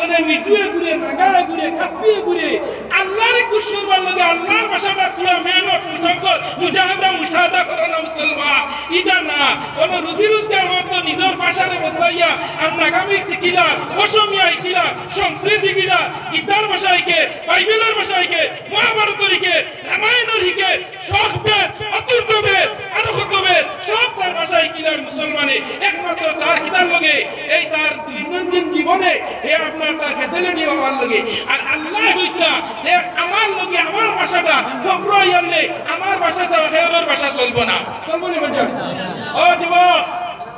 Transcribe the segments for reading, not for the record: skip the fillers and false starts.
মানে মিজুয়ে ঘুরে নাগায় ঘুরে কাপিয়ে ঘুরে আল্লাহরে খুশি হবার লাগে আল্লাহর ভাষাটা তুলা মেহনত মুজাহাদা মুশাহাদা করে না মুসলমান এটা না কোন রুজি রোজগার অর্থ নিজের ভাষারে বদলাইয়া আর নাগামিক শিখিলা অসমীয়া শিখিলা সংস্কৃত শিখিলা গীতার ভাষা শিখে বাইবেলের ভাষা শিখে মহাভারতের শিখে রামায়ণের শিখে শখবে অতুর্গবে আরো কতবে সব তার ভাষা শিখিলার মুসলমানে একমাত্র তার খিদার লগে এই তার দৈনন্দিন জীবনে হে আপনার তার ফ্যাসিলিটি হওয়ার লগে আর আল্লাহ হইতরা দেখ আমার লগে আমার ভাষাটা খবর হইয়ালে আমার ভাষা ছাড়া হেয়ার ভাষা চলবো না বলছেন ও যুবক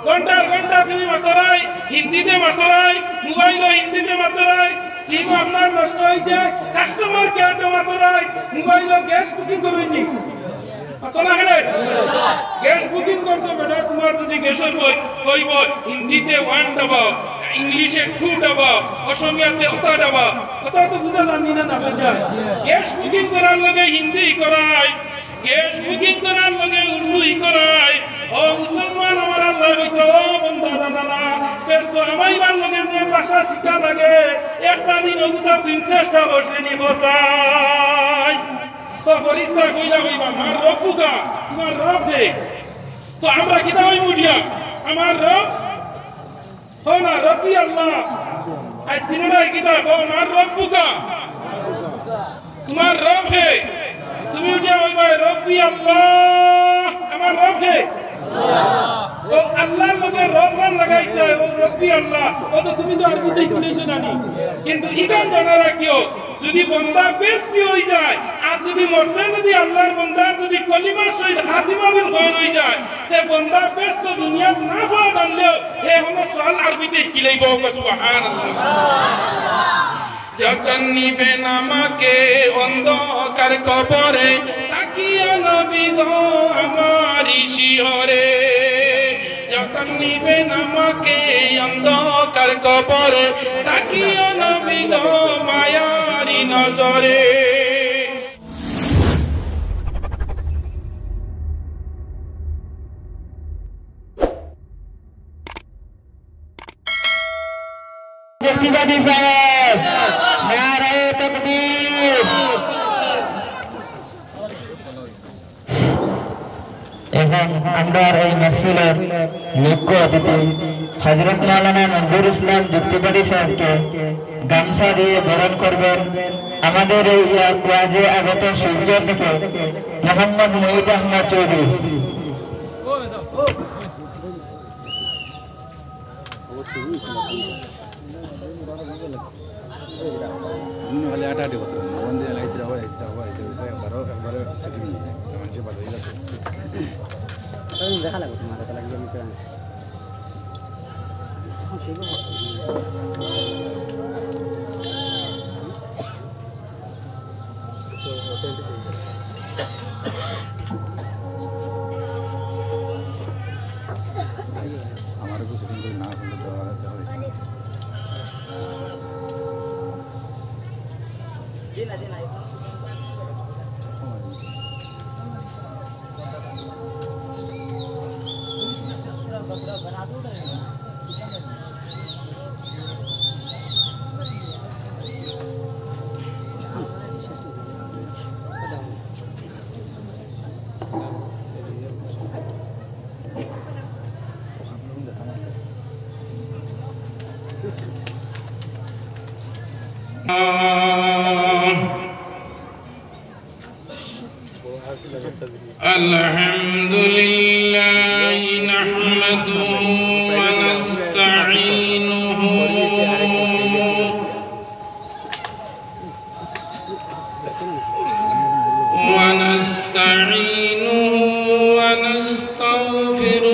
ঘন্টার ঘন্টা তুমি মাতরাই হিন্দিতে মাতরাই মোবাইল হিন্দিতে মাতরাই সিম আপনার নষ্ট হয়েছে কাস্টমার কেয়ারটা মাতরাই মোবাইল গ্যাস বুকিং করবেন নি মাতরা গেলে গ্যাস বুকিং করতে বেটা তোমার যদি গ্যাসের বই কইব হিন্দিতে 1 দাবাও ইংলিশে 2 দাবাও অসমীয়াতে ওটা দাবাও কথা তো বুঝা জানি না বুঝা গ্যাস বুকিং করার লগে হিন্দি করায় গ্যাস বুকিং করার লগে উর্দু করায় ও মুসলমান আমার আল্লাহ হইতো বন্ধা দাদারা ব্যস্ত আমাইবার লগে যে ভাষা শিক্ষা লাগে একটা দিন ওগুতা তুই চেষ্টা করছিনি বসাই তো ফরিস্তা কইলা কইবা আমার রব্বুকা তোমার রব দে তো আমরা কিতা হই মুডিয়া আমার রব हो ना रब्बी अल्लाह आज तीनों किता हो আমার রব্বুকা তোমার রব হে তুমি যে ওই রব্বি আল্লাহ আমার রব হে ও আল্লাহর লগে রব গান লাগাইতে ও রব্বি আল্লাহ ও তো তুমি তো আরবিতেই বলেছো নানি কিন্তু ইদান জানা রাখিও যদি বান্দা বেস্তি হই যায় আর যদি মরতে যদি আল্লাহর বান্দার যদি কলিমা শহীদ খাতিমা বিল খৈর হই যায় তে বান্দা বেস্ত দুনিয়াত না পাওয়া জানলেও হে হলো সওয়াল আরবিতে কিলাইব সুবহানাল্লাহ যখন নিবেন আমাকে অন্ধকার কবরে তাকিয়া নবী গো আমার শিহরে যখন নিবেন আমাকে অন্ধকার কবরে তাকিয়া নবী গো মায়ারি নজরে মুফতি সাহেব নারে তাকবীর এবং আমরা এই মাহফিলের মুখ্য অতিথি হযরত মাওলানা মঞ্জুর ইসলাম মুফতি সাহেবকে গামছা দিয়ে বরণ করবেন আমাদের এই ওয়াজে আগত শিলচর থেকে মোহাম্মদ মুহিত আহমদ চৌধুরী वाले आटा दे बता बंदे लाइट रहा है बारो बारो सेकंड मानसे बात होइला तो দেখা লাগবে তোমার দেখা লাগবে আমি तो हमारे को सेकंड ना होने तो वाला तो देना देना बना दो अल्हम्दुलिल्लाह नहमदुहु व नस्तईनुहु व नस्तगफिरुहु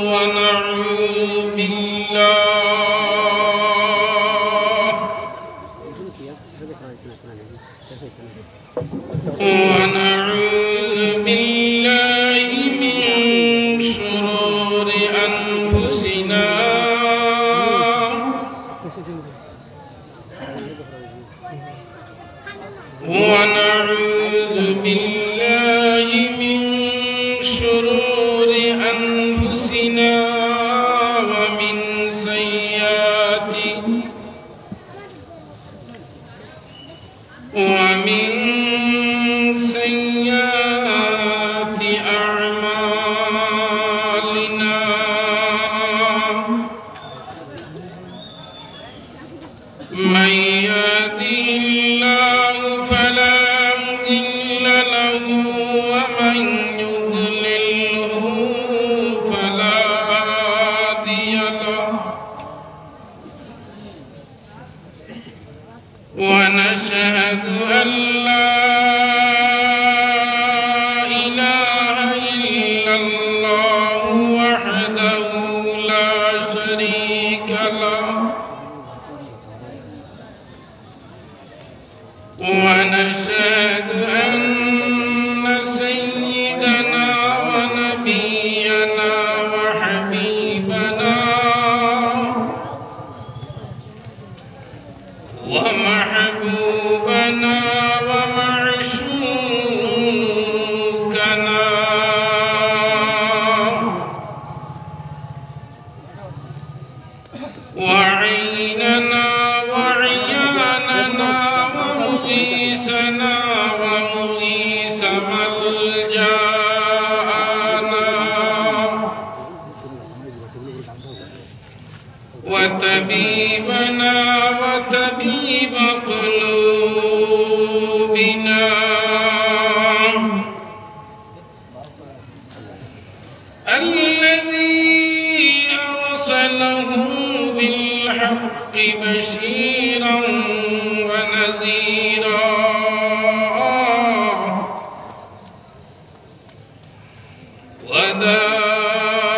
व नऊज़ु बिल्लाह ونعوذ بالله من شرور أنفسنا ومن سيئات ومن سيئات أعمالنا من يهده الله فلا مضل له ومن يضلله فلا هادي له ونشهد أن لا إله إلا الله وحده لا شريك له ونشهد أن سيدنا ونبينا وحبيبنا ومحبوبنا ومعشوقنا وعيننا وعياننا ومغيثنا ومغيث ملجأنا وطبيبنا وطبيب قلوبنا الذي أرسله بالحق بشيرا ونذيرا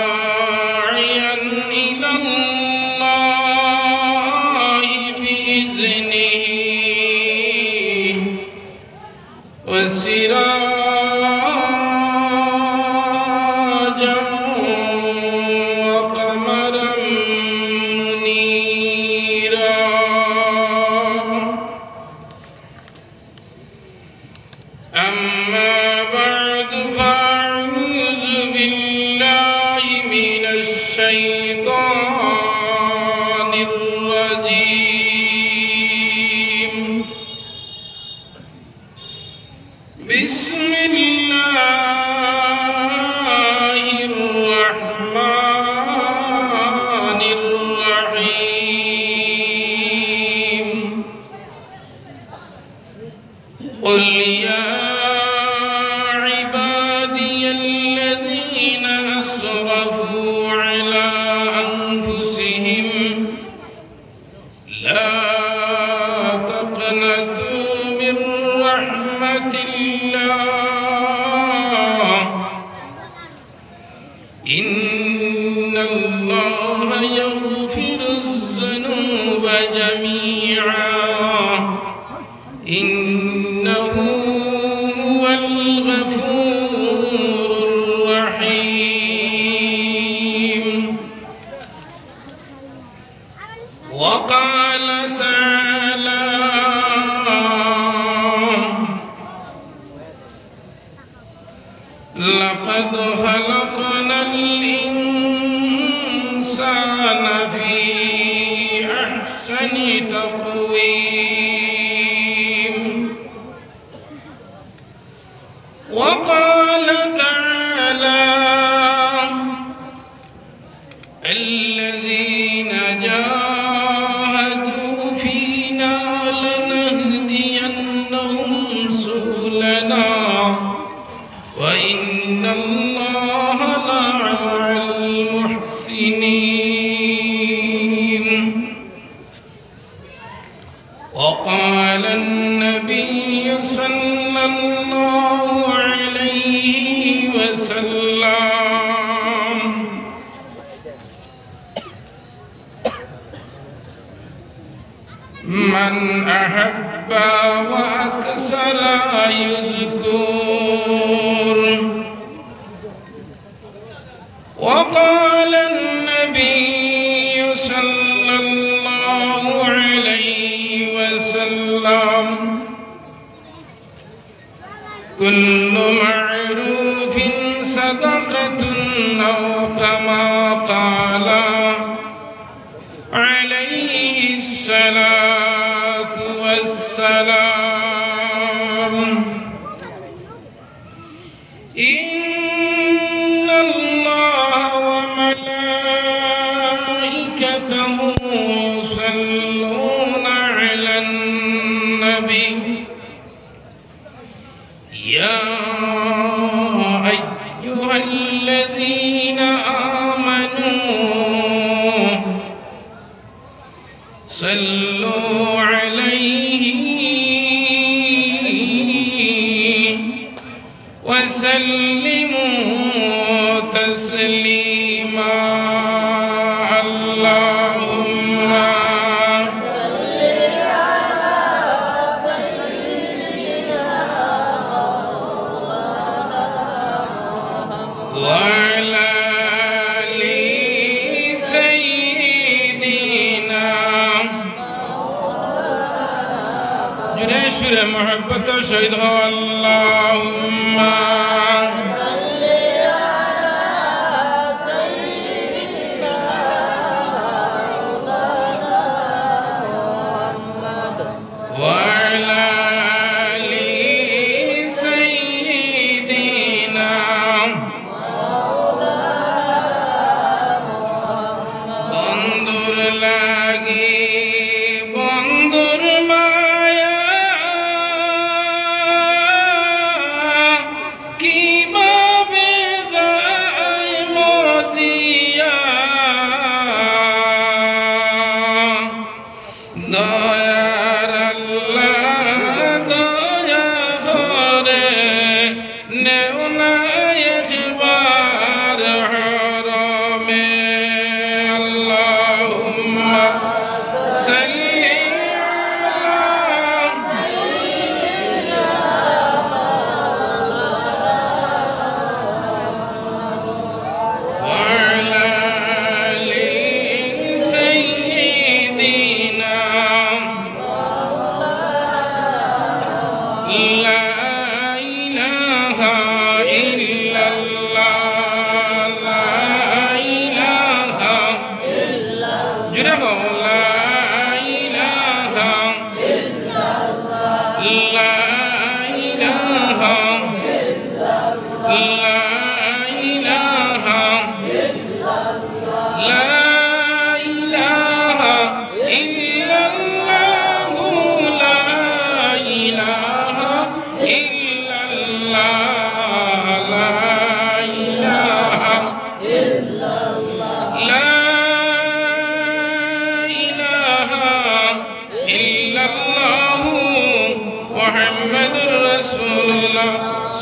وداعيا إلى الله بإذنه وسراجا وقمرا منيرا أما بعد فأعوذ بالله من الشيطان الرجيم بسم الله الرحمن الرحيم قل يا عبادي الذين أسرفوا على أنفسهم لا تقنطوا من رحمة الله إن الله يغفر الذنوب جميعا إنه هو الغفور الرحيم وقال تعالى لقد خلقنا الإنسان في أحسن تقويم وقال تعالى الذين جاهدوا فينا لنهدينهم سبلنا وإن الله لمع المحسنين وقال النبي صلى الله عليه وسلم من أحب وأكثر يذكر وقال النبي صلى الله عليه وسلم كل معروف صدقة أو كما قال عليه الصلاة والسلام صلوا عليه وسلموا تسليما اللهم صل على سيدنا مولانا محمد وعلى آل سيدنا مولانا جريش محبة شهيد اللهم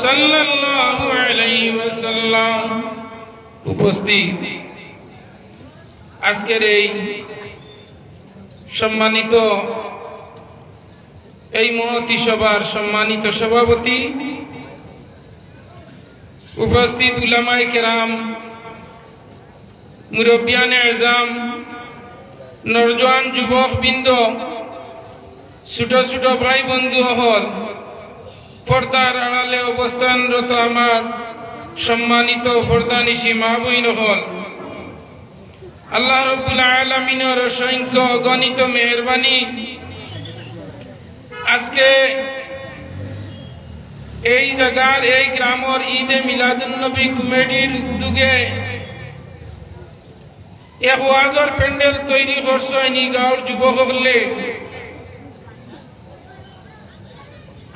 সাল্লাল্লাহু আলাইহি ওয়াসাল্লাম। উপস্থিত আজকের এই সম্মানিত এই মহতী সভার সম্মানিত সভাপতি, উপস্থিত উলামায়ে কেরাম, মুরব্বিয়ানে আজম, নরজওয়ান যুবক বৃন্দ, ছোট ছোট ভাই বন্ধু হল, পর্দার আড়ালে অবস্থানরত আমার সম্মানিত পর্দানিশী মা বোন হল, আল্লাহ রাব্বুল আলামিনের অসংখ্য অগণিত মেহেরবানি। আজকে এই জায়গার এই গ্রামের ঈদে মিলাদুন্নবী কমিটির উদ্যোগে এক ওয়াজের প্যান্ডেল তৈরি করছেন গাঁওর যুবকসকলে।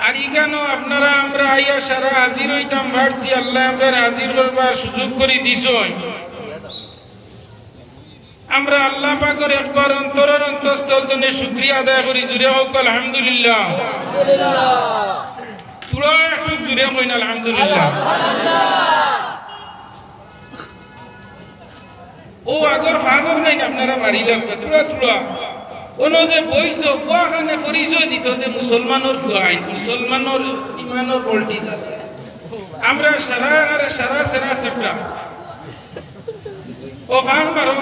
আর এখানেও আপনারা আমরা আইয়া সারা হাজির হইতাম ভাবছি, আল্লাহ আমরা হাজির করবার সুযোগ করে দিছেন। আমরা আল্লাহ পাকের একবার অন্তরের অন্তঃস্থল থেকে শুকরিয়া আদায় করি। জুড়ে হোক আলহামদুলিল্লাহ। পুরো একটু জুড়ে হইন আলহামদুলিল্লাহ। ও আগর ভাগক নাই আপনারা বাড়ি লাগবে তুলা তুলা কোনো যে বইস কোয়াখানে পরিচয় দিত যে মুসলমানের ফুয়াইন, মুসলমানের ইমানের পল্টিত আছে। আমরা সারা সারা সারা সেটা ও ভাগ মারো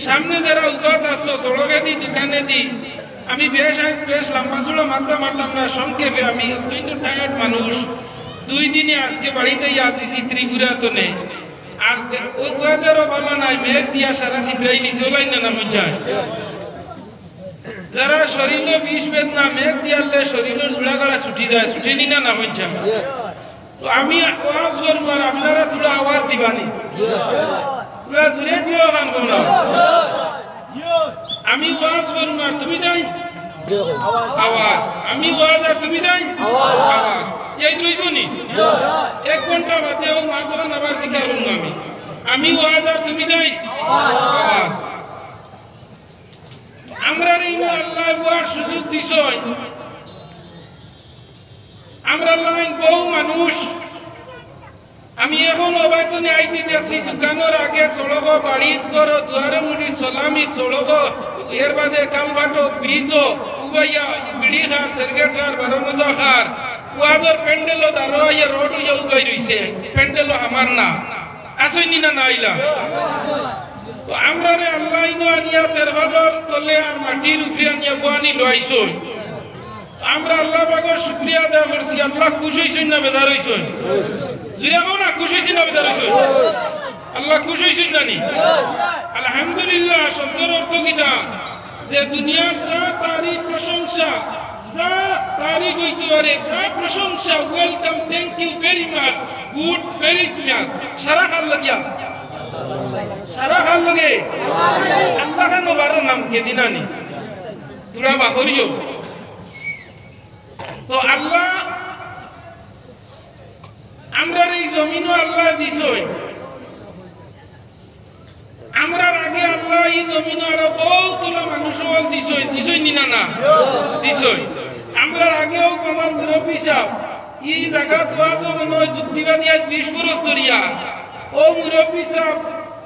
সামনে যারা উজত আসছো সড়কে দি দোকানে দি আমি বেশ লম্বা চুলো মারতাম না। সংক্ষেপে আমি অত্যন্ত টায়ার্ড মানুষ, 2 দিনে আজকে বাড়িতে আসিছি ত্রিপুরা তো নেই। আর ওই ওয়েদারও ভালো নাই, মেঘ দিয়া সারা চিত্রাই দিছে ওলাই না বুঝায়। যারা শরীরে বিষ বেদনা মেঘ দিয়ালে শরীরের জোড়াগড়া ছুটি যায়, ছুটি নি না বুঝায়। তো আমি আওয়াজ করবো আর আপনারা তোরা আওয়াজ দিবানি, তোরা দূরে দিও গান করো। আমি ওয়াজ করবো আর তুমি যাই আওয়াজ, আমি ওয়াজ আর তুমি যাই আওয়াজ। এই লইবনি 1 ঘন্টা বাদে ও মাত্র আবার শিখা করবো। আমি ওয়াজ আর তুমি যাই আওয়াজ। আমরা বুয়ার সুযোগ দিছই আমরা লাইন বহু মানুষ আমি এখন অবাইতনে আইতে যাচ্ছি দোকানের আগে চলব বাড়িত করো দুয়ারে মুড়ি সলামি চলব এর বাদে কালবাটো ব্রিজ উগাইয়া বিড়ি খার সেরগেটার বারো মজা খার ওয়াজর প্যান্ডেলও দাঁড়ো ইয়ে রোড ইয়ে উগাই রইছে প্যান্ডেলও আমার না আসইনি না নাইলা তো আমরা রে আল্লাহ ইনো আনিয়া তেরবাদর তলে আর মাটির উপরে আনিয়া গোয়ানি লইছই আমরা আল্লাহ পাকের শুকরিয়া আদায় করছি আল্লাহ খুশি হইছেন না বেজার হইছেন জিরাবো না খুশি হইছেন না বেজার হইছেন আল্লাহ খুশি হইছেন জানি আলহামদুলিল্লাহ শব্দের অর্থ কিটা যে দুনিয়ার যা তারিফ প্রশংসা যা তারিফ হইতে পারে যা প্রশংসা welcome thank you very much good very much সারা কাল লাগিয়া সারা কাল লাগে আল্লাহ কেন বারো নাম কে দিনানি তোরা বাহরিও তো আল্লাহ আমরা এই জমিনও আল্লাহ দিছই আমরা আগে আল্লাহ এই জমিনও আরো বহুতলা মানুষ দিছই নিনা না দিছই আমরা আগেও আমার মুরব্বী সাহেব এই জায়গা তো মনে হয় যুক্তিবাদী আজ 20 বছর ধরিয়া ও মুরব্বী সাহেব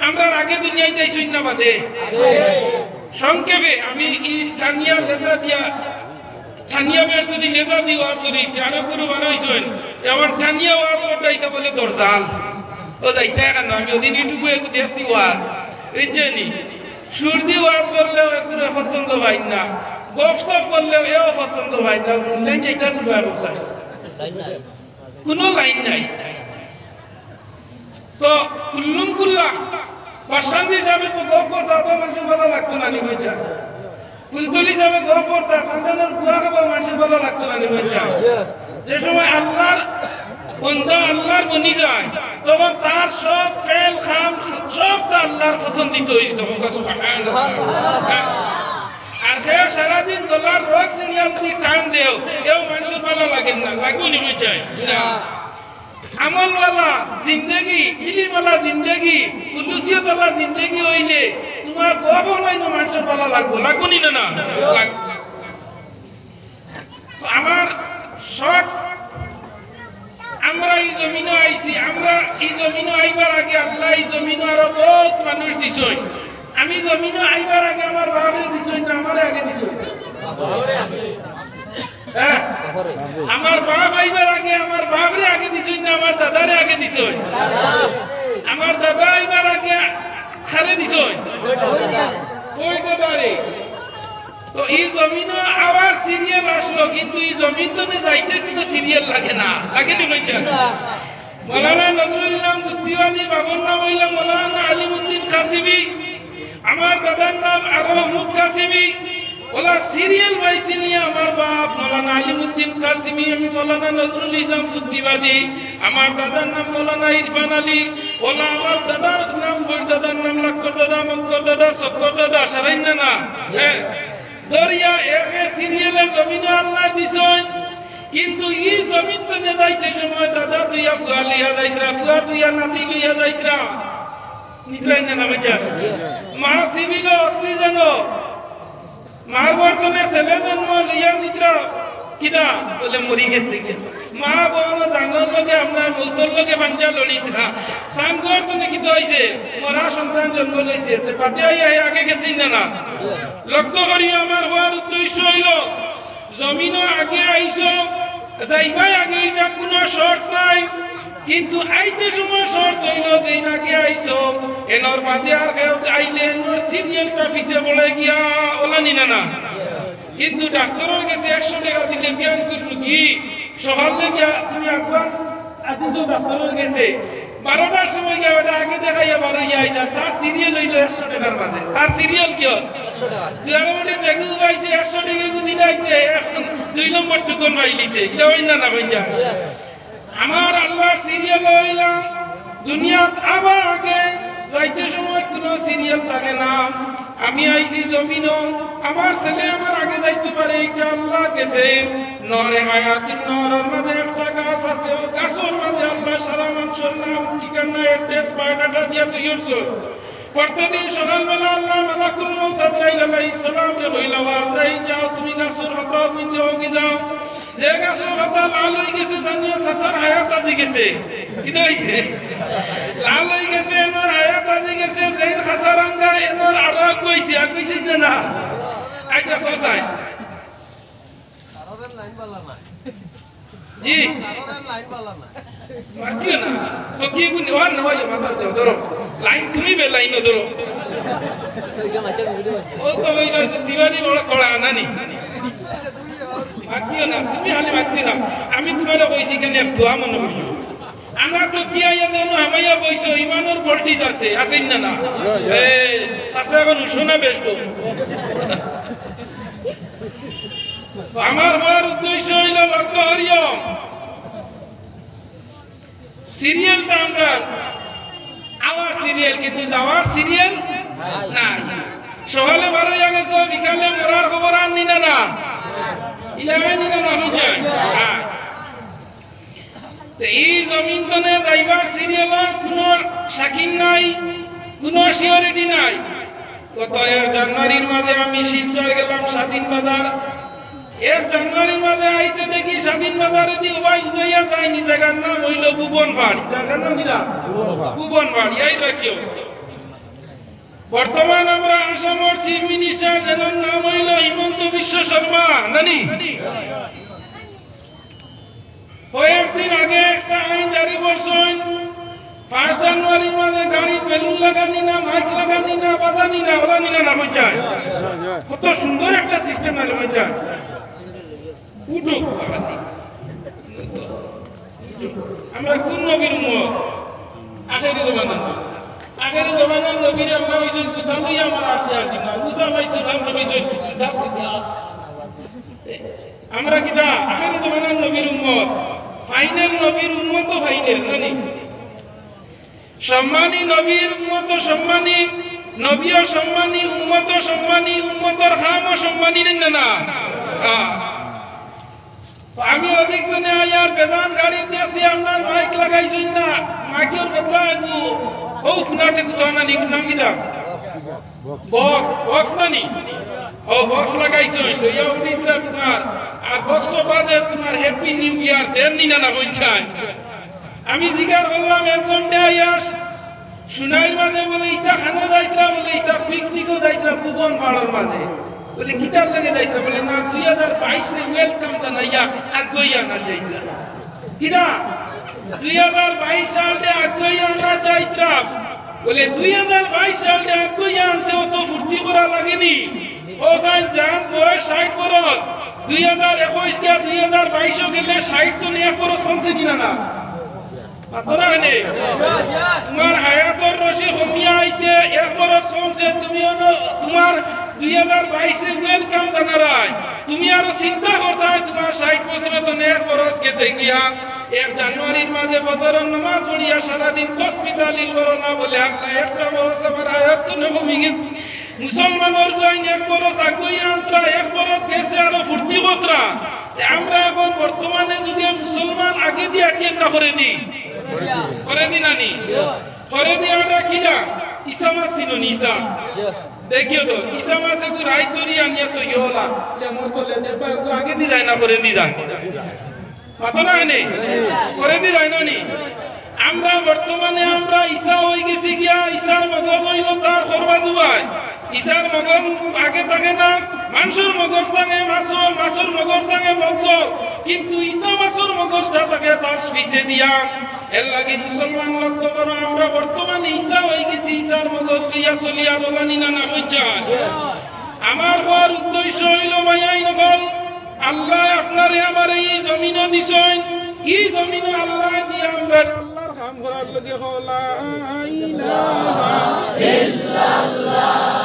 আমরা আগে দুনিয়ায় যাইছই না বাদে সংক্ষেপে আমি এই টানিয়া লেজা দিয়া ঠানিয়া বেশ যদি লেজা দি ওয়াজ করি টানে পুরো বানাইছেন এমন ঠানিয়া ওয়াজ ওটাইতে বলে দরজাল ও যাইতে কেন আমি ওদিন ইউটিউব একটু দেখছি ওয়াজ বুঝছেনি সুর দিয়ে ওয়াজ করলেও একটু পছন্দ হয় না গপসপ করলেও এও পছন্দ হয় না বললেন যে এটা দিল ব্যবসা কোনো লাইন নাই তো কুল্লুম কুল্লা বাসান্তি হিসাবে তো গপ করতে অত মানুষের ভালো লাগতো না নি বুঝছা কুলকুলি হিসাবে গপ করতে সন্তানের গুয়া খাবো মানুষের ভালো লাগতো না নি বুঝছা যে সময় আল্লাহর বন্দা আল্লাহর বনি যায় তখন তার সব ফেল খাম সব তো আল্লাহর পছন্দিত হয়ে যেত আর কেউ সারাদিন গলার রোগ সিনিয়া যদি টান দেও কেউ মানুষের ভালো লাগে না লাগবো নি বুঝায় আমলওয়ালা জিন্দগি ইলিমওয়ালা জিন্দগি কুলুসিয়তওয়ালা জিন্দগি হইলে তোমার গব নয় না মানুষের ভালো লাগবো নি না আমার শর্ট আমরা এই জমিনে আইছি আমরা এই জমিনে আইবার আগে আল্লাহ এই জমিনে আরো বহুত মানুষ দিছই আমি জমিনে আইবার আগে আমার বাবারে দিছই না আমারে আগে দিছই হ্যাঁ আমার বাপ আইবার আগে আমার বাপরে আগে দিছই না আমার দাদারে আগে দিছই আমার দাদা আইবার আগে খারে দিছই ওই দাদারে তো এই জমিনে আবার সিরিয়াল আসলো কিন্তু এই জমিন তো যাইতে কোনো সিরিয়াল লাগে না নি ভাইয়া মাওলানা নজরুল ইসলাম যুক্তিবাদী বাবার নাম হইল মাওলানা আলিমউদ্দিন কাসিমি আমার দাদার নাম আরো মুখ কাসিমি ওলা সিরিয়াল বাই সিরিয়াল আমার বাপ মাওলানা আলিমউদ্দিন কাসিমি আমি মাওলানা নজরুল ইসলাম যুক্তিবাদী আমার দাদার নাম মাওলানা ইরফান আলী ওলা আমার দাদার নাম লাক্কর দাদা মঙ্কর দাদা সকর দাদা সারাইন না হ্যাঁ দরিয়া একে সিরিয়ালে জমিনে আল্লাহ দিছই কিন্তু এই জমিন তো যাইতে সময় দাদা তুইয়া ফুয়া লিয়া যাইতরা ফুয়া তুইয়া নাতি লিয়া যাইতরা নিদ্রাই না বাজা মা সিভিল অক্সিজেন মা বর্তমানে ছেলে জন্ম লিয়া নিদ্রা কিদা বলে মরি গেছে মা বোন জাঙ্গল লগে আপনার মৌতর লগে বাঞ্জা লড়িতরা সামগর তো কি হইছে মরা সন্তান জন্ম লইছে তে পাতে আগে গেছিন না লক্ষ্য করি আমার হওয়ার উদ্দেশ্য হইল জমিন আগে আইসো যাইবাই আগে এটা কোনো শর্ত নাই কিন্তু আইতে সময় শর্ত হইল যে আগে আইসো এনর বাদে আর কেউ আইলে সিরিয়াল ট্রাফিসে বলে গিয়া ওলানি না কিন্তু ডাক্তারের কাছে 100 টাকা দিলে বিয়ান করবো কি সকালে গিয়া তুমি আগুয়ান আজিজো ডাক্তারের কাছে 12টার সময় গিয়া ওটা আগে দেখাইয়া বারো যাই তার সিরিয়াল হইল 100 টাকার মাঝে আর সিরিয়াল কি 100 টাকা জায়গা পাইছে 100 টাকা দিলে আইছে 2 নম্বর টুকন পাইলিছে এটা হই না ভাইয়া আমার আল্লাহ সিরিয়াল হইলাম দুনিয়া আবার আগে যাইতে সময় কোনো সিরিয়াল থাকে না আমি আইছি জমিনও আমার ছেলে আমার আগে যাইতে পারে এটা আল্লাহ গেছে নরে হায়াতিন নরের মাঝে একটা গাছ আছে ও গাছের মাঝে আল্লাহ সারা মানুষের নাম ঠিকানা অ্যাড্রেস বায়োডাটা দিয়া তৈরি প্রত্যেকদিন সকালবেলা আল্লাহ মালাকুল মউত আজরাইল আলাইহিস সালাম রে হইলা আজরাইল যাও তুমি গাছের পাতা বুঝতে হোকি যাও যে গাছের পাতা লাল হয়ে গেছে জানিয়ে সাসার হায়াত আজি গেছে কি হয়েছে লাল হয়ে গেছে এনার হায়াত আজি গেছে যেন খাসারাঙ্গা এনার আরো কইছে আর কইছে না আইটা কোসায় জি মারছিও না তো কি গুনি ওর না হয় মাথা দাও ধরো লাইন তুমি বে লাইন ধরো ও তো ওই দিওয়ানি বড় কড়া নানি মারছিও না তুমি হালি মারছিও না আমি তোমার কইছি কেন এক দোয়া মনে করি আমরা তো কি আইয়া দেন আমাইয়া বইছো ইমানের ভোল্টেজ আছে আছেন না না এই শাসা কোন শোনা বেশ তো আমার হওয়ার উদ্দেশ্য হইল লক্ষ্য হরিয়ম সিরিয়ালটা আমরা আওয়ার সিরিয়াল কিন্তু যাওয়ার সিরিয়াল নাই সকালে 12 হয়ে গেছে বিকালে মরার খবর আর নিনা না ইলামে নিনা না বুঝে তো এই জমিন তনে যাইবার সিরিয়ালের কোনো শাকিন নাই কোনো সিওরিটি নাই গত 1 জানুয়ারির মাঝে আমি শিলচর গেলাম স্বাধীন বাজার 1 জানুয়ারির মাঝে আইতে দেখি স্বাধীন বাজারে দি ওই উজাইয়া যায়নি জায়গার নাম হইল ভুবনবাড়ি জায়গার নাম কিনা ভুবনবাড়ি এই রাখিও বর্তমান আমরা আসামের চিফ মিনিস্টার যেনার নাম হইল হিমন্ত বিশ্ব শর্মা নানি কয়েকদিন আগে একটা আইন জারি করছেন 5 জানুয়ারির মাঝে গাড়ি বেলুন লাগানি না মাইক লাগানি না বাজানি না ওলানি না পঞ্চায়েত কত সুন্দর একটা সিস্টেম না পঞ্চায়েত উঠুক আমরা কোন নবীর উম্মত আগের জমানার নবীর আমরা হইছেন সুধাম লইয়া আমার আছে আজি না মুসা ভাই সুধাম হইছেন সুধাম আমরা কিটা আগের জমানার নবীর উম্মত ফাইনাল নবীর উম্মত ফাইনাল জানি সম্মানী নবীর উম্মত সম্মানী নবীও সম্মানী উম্মত সম্মানী উম্মতর খামও সম্মানী না না আমি অধিক দিনে আয়ার বেদান গাড়ি দিয়েছি আপনার মাইক লাগাইছেন না মাইকের বদলা আগু ও খুনাতে কোথাও না নাম কিনা বক্স নানি ও বক্স লাগাইছেন তো ইয়া উঠিতরা তোমার আর বক্স বাজে তোমার হ্যাপি নিউ ইয়ার দেন নিনা না বলছাই আমি জিজ্ঞাসা করলাম একজন আয়াস শুনাইর মাঝে বলে ইটা খানা যাইতরা বলে ইটা পিকনিকও যাইতরা ভুবন পাড়ার মাঝে বলে কিতাব লাগে যাইতরা বলে না 2022 রে ওয়েলকাম জানাইয়া আগইয়া না যাইতরা কিনা 2022 সালে আগইয়া না যাইতরা বলে 2022 সালে আগইয়া আনতে তো ফুর্তি করা লাগেনি ও সাইন জান বয়স 60 বছর 2021 কে 2022 গেলে 60 তো নিয়ে বছর কমছে কিনা না মাতরা নে তোমার হায়াতের রশি কমিয়া আইতে 1 বছর কমছে তুমি তোমার 2022 এ ওয়েলকাম জানারাই তুমি আরো চিন্তা করতা তোমার 60 বছরে তো 1 বছর গেছে গিয়া 1 জানুয়ারির মাঝে বছরের নামাজ পড়িয়া সারা দিন হসপিটালিল করো না বলে আল্লাহ একটা বছর আমার হায়াত তো নবমি গেছে মুসলমানের গাইন 1 বছর আগুই আন্তরা 1 বছর গেছে আরো ফুর্তি কতরা আমরা এখন বর্তমানে যদি মুসলমান আগে দিয়া কি না করে দি নানি করে দি আমরা কিনা ঈসা মাসিনো ঈসা দেখিও তো ঈসা মাসে কো রাই তরিয়া নিয়া তো ইহলা লে মোর তো লে দেবা আগে দি যায় না করে দি যায় পাতো না নে করে দি যায় না নি আমরা বর্তমানে আমরা ঈসা হই গেছি গিয়া ঈসার মগজ হইল তার করবা জুবাই ঈসার মগজ আগে থাকে না মানুষের মগজ থাকে মাসুর মগজ থাকে মগজ কিন্তু ঈসা মাসুর মগজটা থাকে তার পিছে দিয়া এর লাগি মুসলমান লক্ষ্য করো আমরা বর্তমানে ঈসা হয়ে গেছি ঈসার মগজ দিয়া চলিয়া বলানি না না বুঝায় আমার হওয়ার উদ্দেশ্য হইল ভাইয়াই নকল আল্লাহ আপনারে আমার এই জমিনও দিছেন এই জমিনও আল্লাহ দিয়া আমরা আল্লাহর কাম করার লগে লা ইলাহা ইল্লাল্লাহ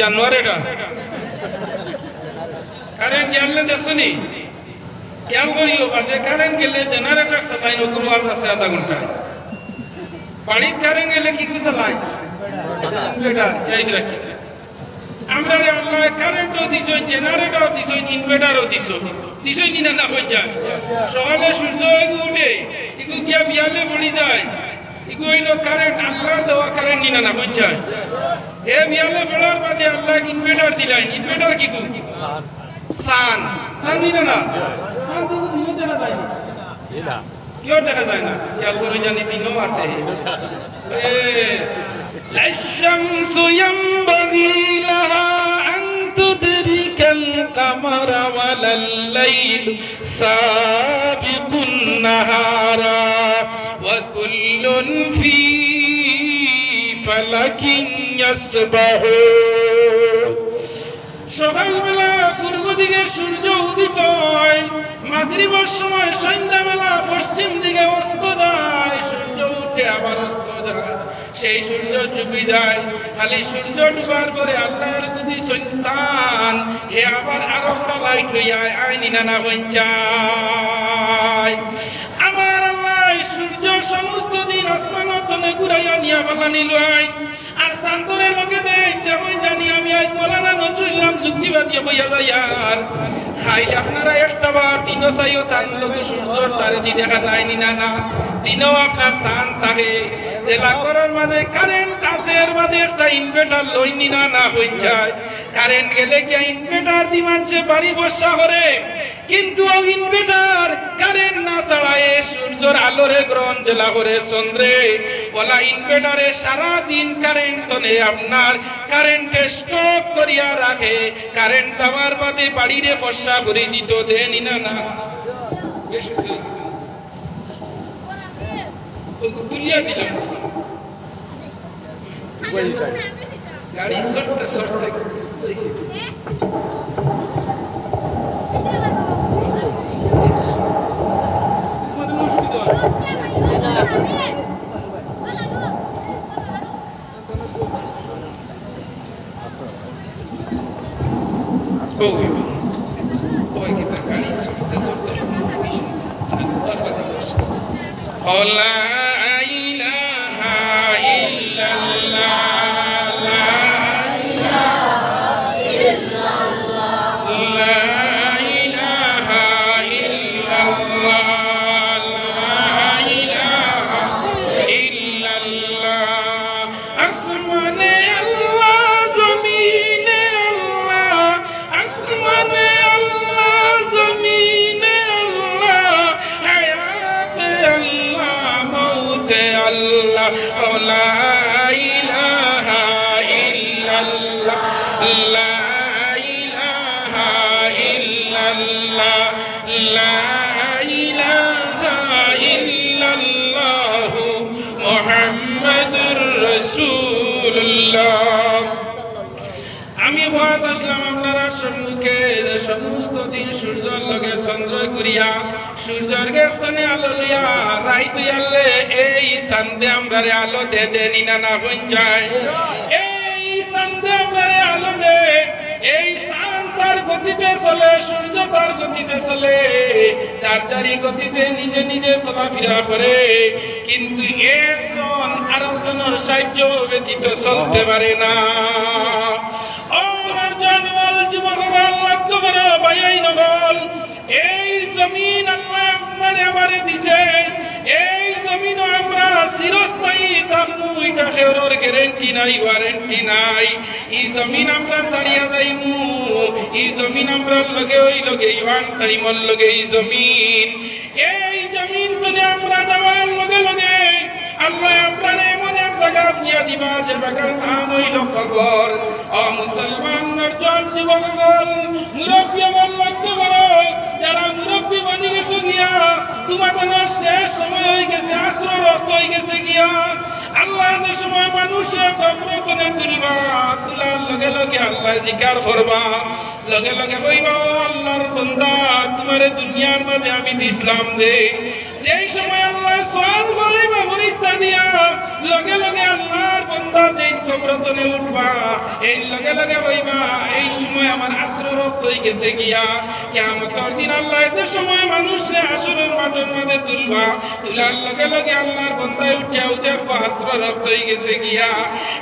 জানুয়ারিটা কারেন্ট গেলে দেখুনি খেয়াল করিও বাজে কারেন্ট গেলে জেনারেটর চালাই নকরু আজ আছে আধা ঘন্টা বাড়ির কারেন্ট গেলে কি চালাই ইনভার্টার এই রাখি আমরা আল্লাহ কারেন্টও দিছো জেনারেটরও দিছো ইনভার্টারও দিছো দিছোই কিনা না হয়ে যায় সকালে সূর্য উঠে এগুলো গিয়া বিয়ালে পড়ে যায় এগুলো হইল কারেন্ট আল্লাহর দেওয়া কারেন্ট কিনা না হয়ে যায় এ বিয়ালে পড়ার বাদে আল্লাহ ইনভার্টার দিলেন ইনভার্টার কি সান সান দিনা না সান তো দিনও দেখা যায় না কিয় দেখা যায় না খেয়াল করে জানি দিনও আছে الشمس ينبغي لها أن تدرك القمر ولا الليل سابق النهار وكل في فلك يسبحون সকালবেলা পূর্ব দিকে সূর্য উদিত হয় মাগরিবের সময় সন্ধ্যাবেলা পশ্চিম দিকে অস্ত যায় সূর্য উঠে আবার অস্ত যায় সেই সূর্য ডুবে যায় খালি সূর্য ডুবার পরে আল্লাহর যদি সন্তান হে আবার আরেকটা লাইট লইয়া আইনি নানা হয়ে যায় আমার আল্লাহ সূর্য সমস্ত দিন আসমানের তলে ঘুরাইয়া নিয়া বলা নিল আর চাঁদরের লোকে দেখতে হই জানি আমি আজ মৌলানা নজরুল ইসলাম যুক্তিবাদী হইয়া যাই আর খাইলে আপনারা একটা বার দিনও চাইও চাঁদ সূর্যর তারে দি দেখা যায়নি না না দিনও আপনার চাঁদ থাকে জেলা করার মাঝে কারেন্ট আছে এর মাঝে একটা ইনভার্টার লইনি না না হয়ে যায় কারেন্ট গেলে গিয়া ইনভার্টার দি মানুষে বাড়ি বসা করে কিন্তু ইনভার্টার কারেন্ট না ছাড়ায় সূর্যের আলোরে গ্রহণ জেলা করে চন্দ্রে ওলা ইনভার্টারে সারা দিন কারেন্ট তনে আপনার কারেন্টে স্টক করিয়া রাখে কারেন্ট যাওয়ার বাদে বাড়িরে বসা করে দিত দেনি না না তুলিয়া দিলাম গাড়ি সরতে সরতে আমি ভাত আসলাম আপনারা সম্মুখে সমস্ত দিন সূর্যের লগে চন্দ্র ঘুরিয়া সূর্যের গেস্তনে আলো লইয়া রাইত আল্লে এই সান্দে আমরা আলো দে দে নিনা না হইন যায় এই সান্দে আমরা আলো দে এই চাঁদ তার গতিতে চলে সূর্য তার গতিতে চলে তার গতিতে নিজে নিজে চলাফেরা করে কিন্তু একজন আরেকজনের সাহায্য ব্যতীত চলতে পারে না এই জমিন আল্লাহ আপনারে আমারে দিছে এই জমিন আমরা চিরস্থায়ী থাকবো এটা কেউর গ্যারান্টি নাই ওয়ারেন্টি নাই এই জমিন আমরা ছাড়িয়া যাইমু এই জমিন আমরা লগে ওই লগে ওয়ান টাইমর লগে এই জমিন তুলে আমরা যাওয়ার লগে লগে আল্লাহ আপনারে এমন এক জায়গা নিয়ে দিবা যে জায়গার নাম হইল কবর ও মুসলমান নরজন যুবকগণ মুরব্বী আমার লক্ষ্য করো যারা মুরব্বী বনি গেছে গিয়া তোমাদের শেষ সময় হয়ে গেছে আসর রক্ত হয়ে গেছে গিয়া আল্লাহ যে সময় মানুষের কবরতনে তুলবা তুলার লগে লগে আল্লাহ জিকার করবা লগে লগে কইবা আল্লাহর বান্দা তোমারে দুনিয়ার মাঝে আমি ইসলাম দেই যেই সময় আল্লাহ সওয়াল করিবা ফেরেশতা দিয়া লগে লগে আল্লাহর বান্দা যেই কবরতনে উঠবা এই লগে লগে কইবা এই সময় আমার আসর রক্ত হয়ে গেছে গিয়া কিয়ামতের দিন আল্লাহ যে সময় মানুষে আসরের মাঠের মাঝে তুলবা তুলার লগে লগে আল্লাহর বান্দা উঠিয়া উঠে আসর রক্ত হয়ে গেছে গিয়া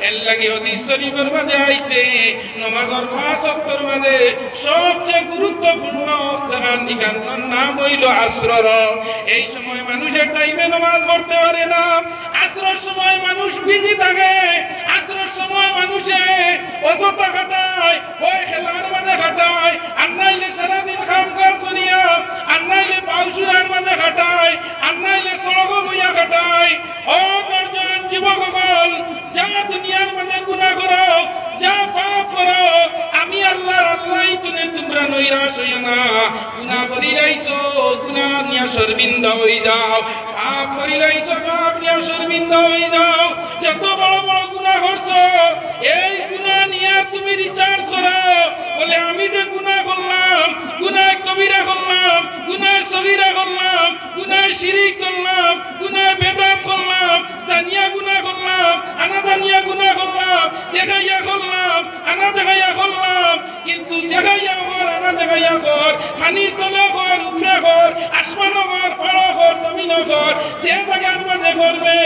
এর লাগি হাদিস শরীফের মাঝে আইছে নামাজের 5 ওয়াক্তের মাঝে সবচেয়ে গুরুত্বপূর্ণ জানার নিকানোর নাম হইল আসর এই সময় মানুষের টাইমে নামাজ পড়তে পারে না আসরের সময় মানুষ বিজি থাকে আসরের সময় মানুষে অযথা খাটায় ওই খেলার মাঝে খাটায় আর নাইলে সারাদিন কাম কাজ করিয়া আর নাইলে বাউসুরার মাঝে খাটায় আর নাইলে সড়ক বইয়া খাটায় ও দর্জন যুবকগণ যা দুনিয়ার মাঝে গুনাহ করো যা পাপ করো আমি আল্লাহই তোমরা নৈরাশ হইও না গুনাহ করিলাইছো গুনাহ নিয়া শর্মিন্দা হই যাও পাপ করিলাইছো পাপ নিয়া শর্মিন্দা হই যাও যত বড় বড় গুনাহ করছো এই গুনাহ নিয়া তুমি রিচার্জ করো বলে আমি যে গুনাহ করলাম গুনাহ কবিরা করলাম গুনাহ সগীরা করলাম গুনাহ শিরক করলাম গুনাহ বেদাত করলাম জানিয়া গুনাহ করলাম আনা জানিয়া গুনাহ করলাম দেখাইয়া করলাম আনা দেখাইয়া করলাম কিন্তু দেখাইয়া কর আনা দেখাইয়া কর পানির তলে কর উপরে কর আসমানও কর পাড়ও কর জমিনও কর যে জায়গার মাঝে করবে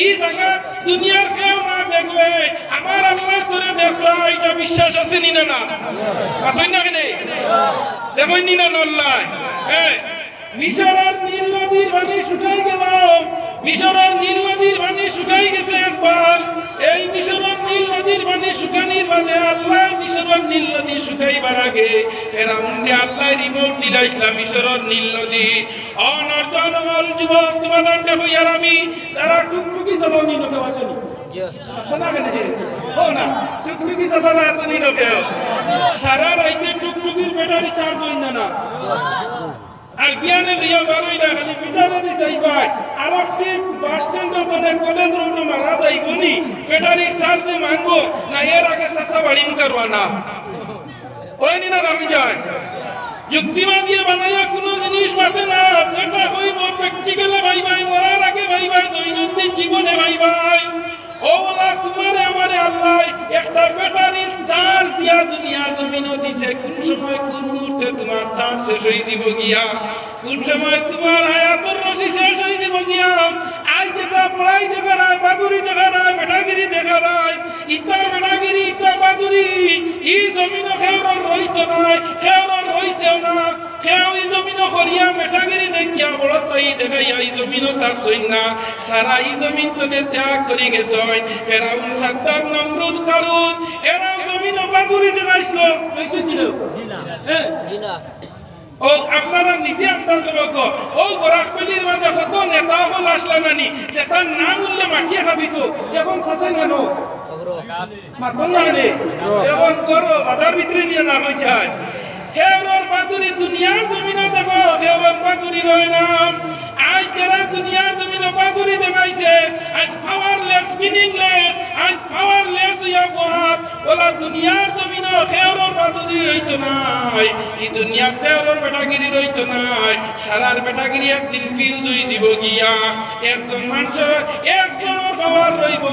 এই জায়গা দুনিয়ার কেউ না দেখলে আমার আল্লাহ তোরে দেখলা এটা বিশ্বাস আছে নি না আপনি না কেন দেখুন নি না আল্লাহ মিশরের নীল নদীর পানি শুকাই গেল মিশরের নীল নদীর পানি শুকাই গেছে একবার এই মিশরের নীল নদীর পানি শুকানির বাদে আল্লাহ মিশরের নীল নদী শুকাইবার আগে ফেরাউনকে আল্লাহ রিমোট দিলাইছিল মিশরের নীল নদী অনর্জন হল যুবক তোমাদের দেখো আর আমি তারা টুকটুকি চালানি লোকে আসেনি টুকটুকি চালানো আসেনি লোকে সারা রাইতে টুকটুকির ব্যাটারি চার্জ হয় না আর বিয়ানে লিয়া বারোইলা খালি পিটারে দিছে ভাই আর একটি বাস স্ট্যান্ড তো কলেজ রোড মারা যাইবনি ব্যাটারি চার্জে মানবো না এর আগে সাসা বাড়ি করবা না ওই নি না আমি যাই যুক্তিবাদী বানাইয়া কোনো জিনিস মাথে না যেটা হইব প্র্যাকটিক্যালে ভাই ভাই মরার আগে ভাই ভাই দৈনন্দিন জীবনে ভাই ভাই ওলা তোমারে আমারে আল্লাহ একটা ব্যাটারির চার্জ দিয়া দুনিয়ার জমিনও দিছে কোন সময় কোন মুহূর্তে তোমার চার্জ শেষ হয়ে দিব গিয়া কোন সময় তোমার হায়াতের রশি শেষ হয়ে দিব গিয়া আজ যেটা পড়াই দেখা নাই বাদুরি দেখা নাই বেটাগিরি দেখা নাই ইতা বেটাগিরি ইতা বাদুরি এই জমিনও খেওর রইত নাই খেওর রইছেও না খেও এই জমিনও করিয়া বেটাগিরি দেখিয়া বড় তাই দেখাইয়া এই জমিনও তার সইন না সারা এই জমিন তোকে ত্যাগ করে গেছে ফেরাউন সাদ্দাম নমরুদ কারুন এরা জমিনও বাদুরি দেখাইছিল বুঝছেন দিল হ্যাঁ ও আপনারা নিজে আন্দাজ করো ও বরাকপল্লির মাঝে কত নেতা হল আসলা নানি যে তার নাম উল্লে মাটিয়ে খাবি তো এখন শাসন কেন মাতন না নে এখন করো বাজার ভিতরে নিয়ে নাম হয়েছে খেওর বাদুরি দুনিয়ার জমিনে দেখো খেওর বাদুরি রয় নাম আজ যারা দুনিয়ার জমিনে বাদুরি দেখাইছে আজ পাওয়ারলেস মিনিংলেস আজ পাওয়ারলেস হইয়া বহাত ওলা দুনিয়ার জমিন খেওরর বাদুদি রইতো নাই এই দুনিয়া খেওরর বেটাগিরি রইতো নাই সারার বেটাগিরি একদিন ফিউজ হই দিব গিয়া একজন মানুষের একজন পাওয়ার রইব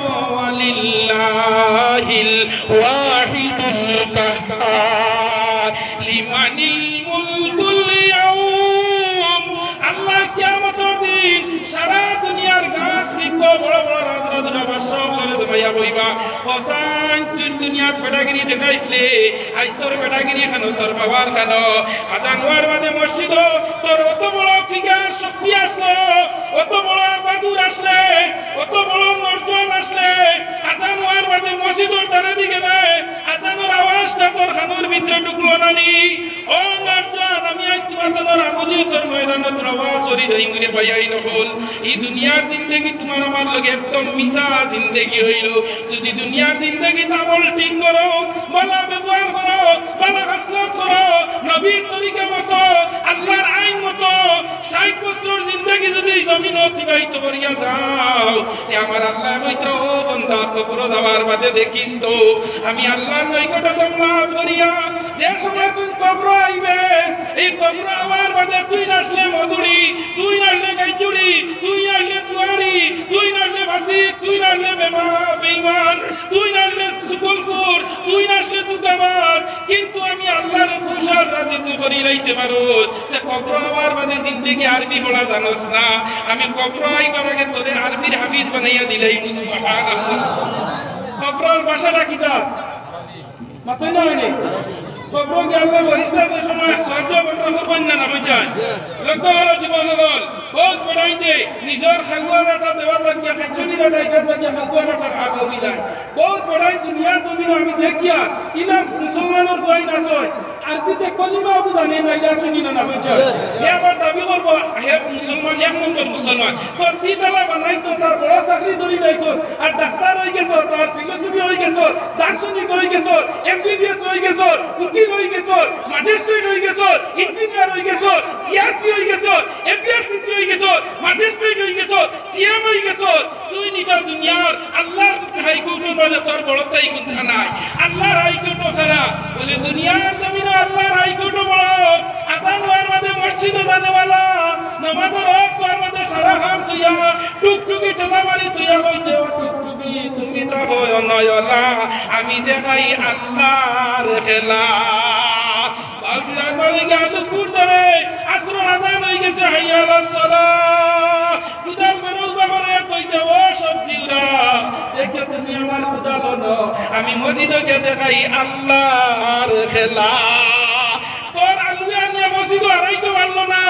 আলিল্লাহিল ওয়াহিদুল কাহ্হার লিমানিল মুলকুল ইয়াউম আল্লাহ কিয়ামতের দিন সারা দুনিয়ার গাছ বৃক্ষ বড় বড় রাজরাজরা সব লগে দমাইয়া বইবা হোসাইন তুই দুনিয়ার বেটাগিরি দেখাইছিলে আজ তোর বেটাগিরি খানো তোর বাবার খানো আজান হওয়ার বাদে মসজিদ তোর অত বড় ফিগার শক্তি আসলো অত বড় বাদুর আসলে অত বড় নর্জন আসলে আজান হওয়ার বাদে মসজিদের তারা দিকে নাই আজানের আওয়াজটা তোর খানোর ভিতরে ঢুকলো নানি ও নর্জন আমি আজ তোমার তোর আমলিও তোর ময়দানে তোর আওয়াজ ওরি যাই মুরে পাইয়াই নহল এই দুনিয়ার জিন্দেগি তোমার আমার লগে একদম মিশা জিন্দেগি হইল যদি দুনিয়ার জিন্দেগি আমল ঠিক করো ভালো ব্যবহার করো ভালো হাসলত করো নবীর তরিকা মতো আল্লাহর আইন মতো 60 বছর জিন্দেগি যদি জমিন অতিবাহিত করিয়া যাও যে আমার আল্লাহ হইতো ও বান্দা কবর যাওয়ার বাদে দেখিস তো আমি আল্লাহর নৈকট্য লাভ করিয়া যে সময় তুই কবর আইবে এই কবর আওয়ার বাদে তুই নাচলে মধুরি তুই নাচলে গাইজুড়ি তুই নাচলে জুয়ারি তুই নাচলে ফাসি তুই নাচলে বেঈমান তুই নাচলে সুকুলকুর তুই নাচলে দুকাবার কিন্তু আমি আল্লাহর খুশাল রাজি করি লইতে পারো যে কবর আওয়ার বাদে জিন্দেগি আরবি পড়া জানোস না আমি কবর আইবার আগে তোরে আরবির হাফিজ বানাইয়া দিলাই সুবহানাল্লাহ কবরের ভাষাটা কি জান মাথায় না হয়নি কবর কি আল্লাহ ফেরেশতাদের সময় সহ্য বন্ধ করবেন না বুঝায় লোক হলো জীবনগল বহুত বড়াইতে নিজের খাগুয়ারাটা দেওয়ার লাগিয়া ফ্যাকশনিরাটা এটার লাগিয়া খাগুয়ারাটা আগাউরি লাগে বহুত বড়াই দুনিয়ার জমিনে আমি দেখিয়া ইলাম মুসলমানের বই নাসয় আরবিতে কলিমা বুঝানে না ইলা শুনি না বুঝায় হে আবার দাবি করব হে মুসলমান এক নম্বর মুসলমান তোর তিতালা বানাইছো তার বড় চাকরি ধরি লাইছো আর ডাক্তার হই গেছো তার ফিলোসফি হই গেছো দার্শনিক হই গেছো এমবিবিএস হই গেছো উকিল হই গেছো ম্যাজিস্ট্রেট হই গেছো ইঞ্জিনিয়ার হই গেছো সিআরসি হই গেছো এপিআরসিসি হই গেছো ম্যাজিস্ট্রেট হই গেছো সিএম হই গেছো তুই নিটা দুনিয়ার আল্লাহর হাইকোর্টের মাঝে তোর বড়তাই কিন্তু নাই আল্লাহর হাইকোর্ট খারা বলে দুনিয়ার জমিনে আল্লাহর হাইকোর্ট বড় আজান হওয়ার মাঝে মসজিদে জানেওয়ালা নামাজের ওয়াক্তের মাঝে সারা খাম তুইয়া টুকটুকি ঠেলা মারি তুইয়া কইতে ও টুকটুকি তুমি তা হয় নয়লা আমি দেখাই আল্লাহর খেলা বাউসিরা বলে গেল পুরতরে আসর আজান হয়ে গেছে হাইয়া আলাস সালাহ কুদাল বেরোজ বাগরে কইতে ও সবজিরা দেখে তুমি আমার কুদাল ন আমি মসজিদে দেখাই আল্লাহর খেলা তোর আলুয়া নিয়ে মসজিদ হারাইতে পারলো না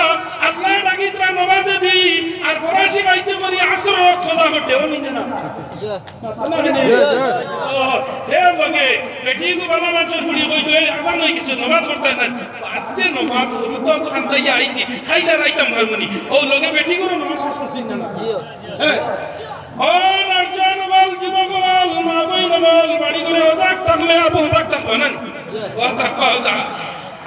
আল্লাহ ডাকিতরা নামাজে দি আর ফরাসি গাইতে বলি আসর খোঁজা করতে ও নিন্দে না হে লগে দেখি তো বাবা মাছের ফুড়ি কইলো আজান হই গেছে নামাজ পড়তে না আতে নামাজ হলো তো খান্তাইয়া আইছি খাইলা রাইতাম ভালমনি ও লগে বেঠি করে নামাজ শেষ করছিস না হ্যাঁ ও রাজন বল যুবকল মা বইন বল বাড়ি করে ওজাক থাকলে আবু ওজাক থাকবে না ওজাক পাওয়া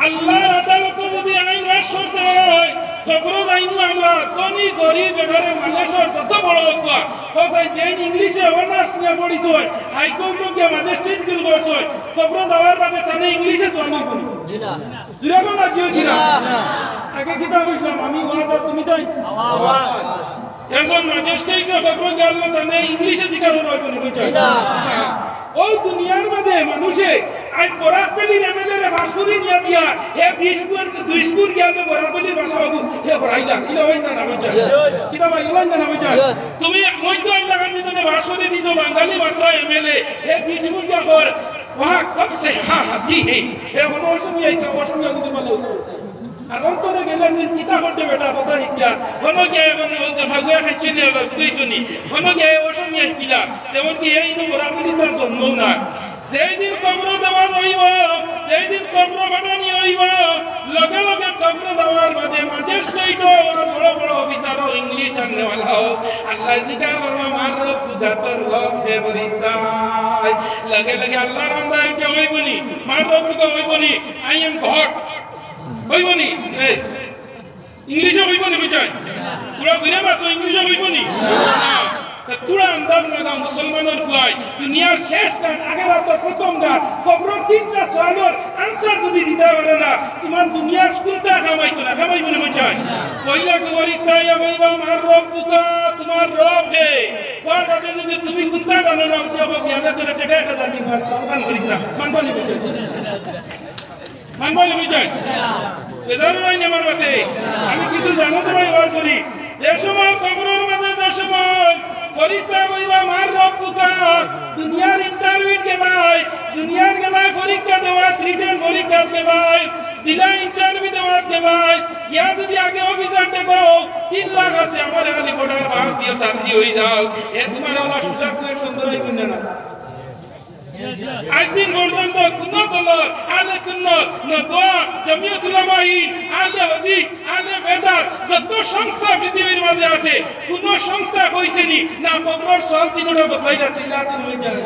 আল্লাহ আদালতে যদি আইন পাস করতে হয় খবর আইনু আমরা ধনী গরিব এবারে মানুষের যত বড় হওয়া কোথায় যেন ইংলিশে অনার্স নিয়ে পড়িছ হাইকোর্টে গিয়ে ম্যাজিস্ট্রেট গিল করছ খবর দেওয়ার বাদে তাহলে ইংলিশে সোয়ানি করি জিরাগো না জিও জিরা আগে কিতা কইছিলাম আমি ওয়াজার তুমি তাই এখন ম্যাজিস্ট্রেটের খবর গেল তাহলে ইংলিশে জিকার হইব নি বুঝাই ও দুনিয়ার মধ্যে মানুষে আজ বরাকবেলির এমএলএ ভাষণই নিয়ে দিয়া হে দুইশপুর গিয়ালে বরাকবেলির ভাষা হবু হে হরাইলা ইলা হইন না বুঝা কিটা ভাই ইলা না বুঝা তুমি মই তো আইলা গান দিতে ভাষণই দিছো বাঙালি মাত্র এমএলএ হে দুইশপুর গিয়া কর ওহা কব সে হ্যাঁ জি হে হলো অসমীয়া এটা অসমীয়া কিন্তু বলে এখন তো না গেলে কিতা করতে বেটা কথা শিক্ষা হলো গিয়ে এখন ভাগুয়া খাইছে নি দুইজনই হলো গিয়ে অসমীয়া কিলা যেমন কি এই বরাকবেলি তার জন্ম না যেদিন কবর দেওয়া হইব যেদিন কবর বানানি হইব লগে লগে কবর দেওয়ার বাদে ম্যাজিস্ট্রেট বড় বড় অফিসার ইংলিশ জাননেওয়ালা আল্লাহ জিকার করবা মার রব খুদাতর রব হে ফেরেশতায় লগে লগে আল্লাহর বান্দা কে হইবনি মার রব কে হইবনি আই এম গড হইবনি ইংলিশে হইবনি বুঝাই পুরা দুনিয়া মাত্র ইংলিশে হইবনি তোরা আন্দাজ খবর লাগা মুসলমানের খুয়াই দুনিয়ার শেষ গান আখেরাতের প্রথম গান খবরের তিনটা সওয়ালের আনসার যদি দিতে পারে না তোমার দুনিয়ার কোনটা কামাইতো না কামাই মনে চাই পয়লা খবর ইস্তায়া বাইবা মার রব্বুকা তোমার রব হে কোন কথা যদি তুমি কোনটা জানো না উঠে জ্ঞানে তোরা টাকা 1000 দিন মাস সম্মান করিস না মানবানি বুঝাই মানবানি বুঝাই বেজার নাই আমার মতে আমি কিছু জানো তোমায় ওয়াজ করি যে সময় কবরের মাঝে যে সময় ফরিস্তা কইবা মার রব্বুকা দুনিয়ার ইন্টারভিউ গেলাই দুনিয়ার গেলাই পরীক্ষা দেওয়া রিটেন পরীক্ষা গেলাই দিলা ইন্টারভিউ দেওয়া গেলাই ইয়া যদি আগে অফিসার দেখো 3 লাখ আছে আমার খালি বর্ডার পাস দিয়ে চাকরি হই যাও এ তোমার আল্লাহ সুযোগ করে সুন্দর হইবেন না আজ দিন পর্যন্ত কোন দল আলে সুন্নাত নদওয়া জামিয়াত উলামায়ে আলে হাদিস আলে বেদাত যত সংস্থা পৃথিবীর মাঝে আছে কোন সংস্থা কইছেনি না কবরের সওয়াল তিনটা বদলাইতাছে ইলাসিন হই যায়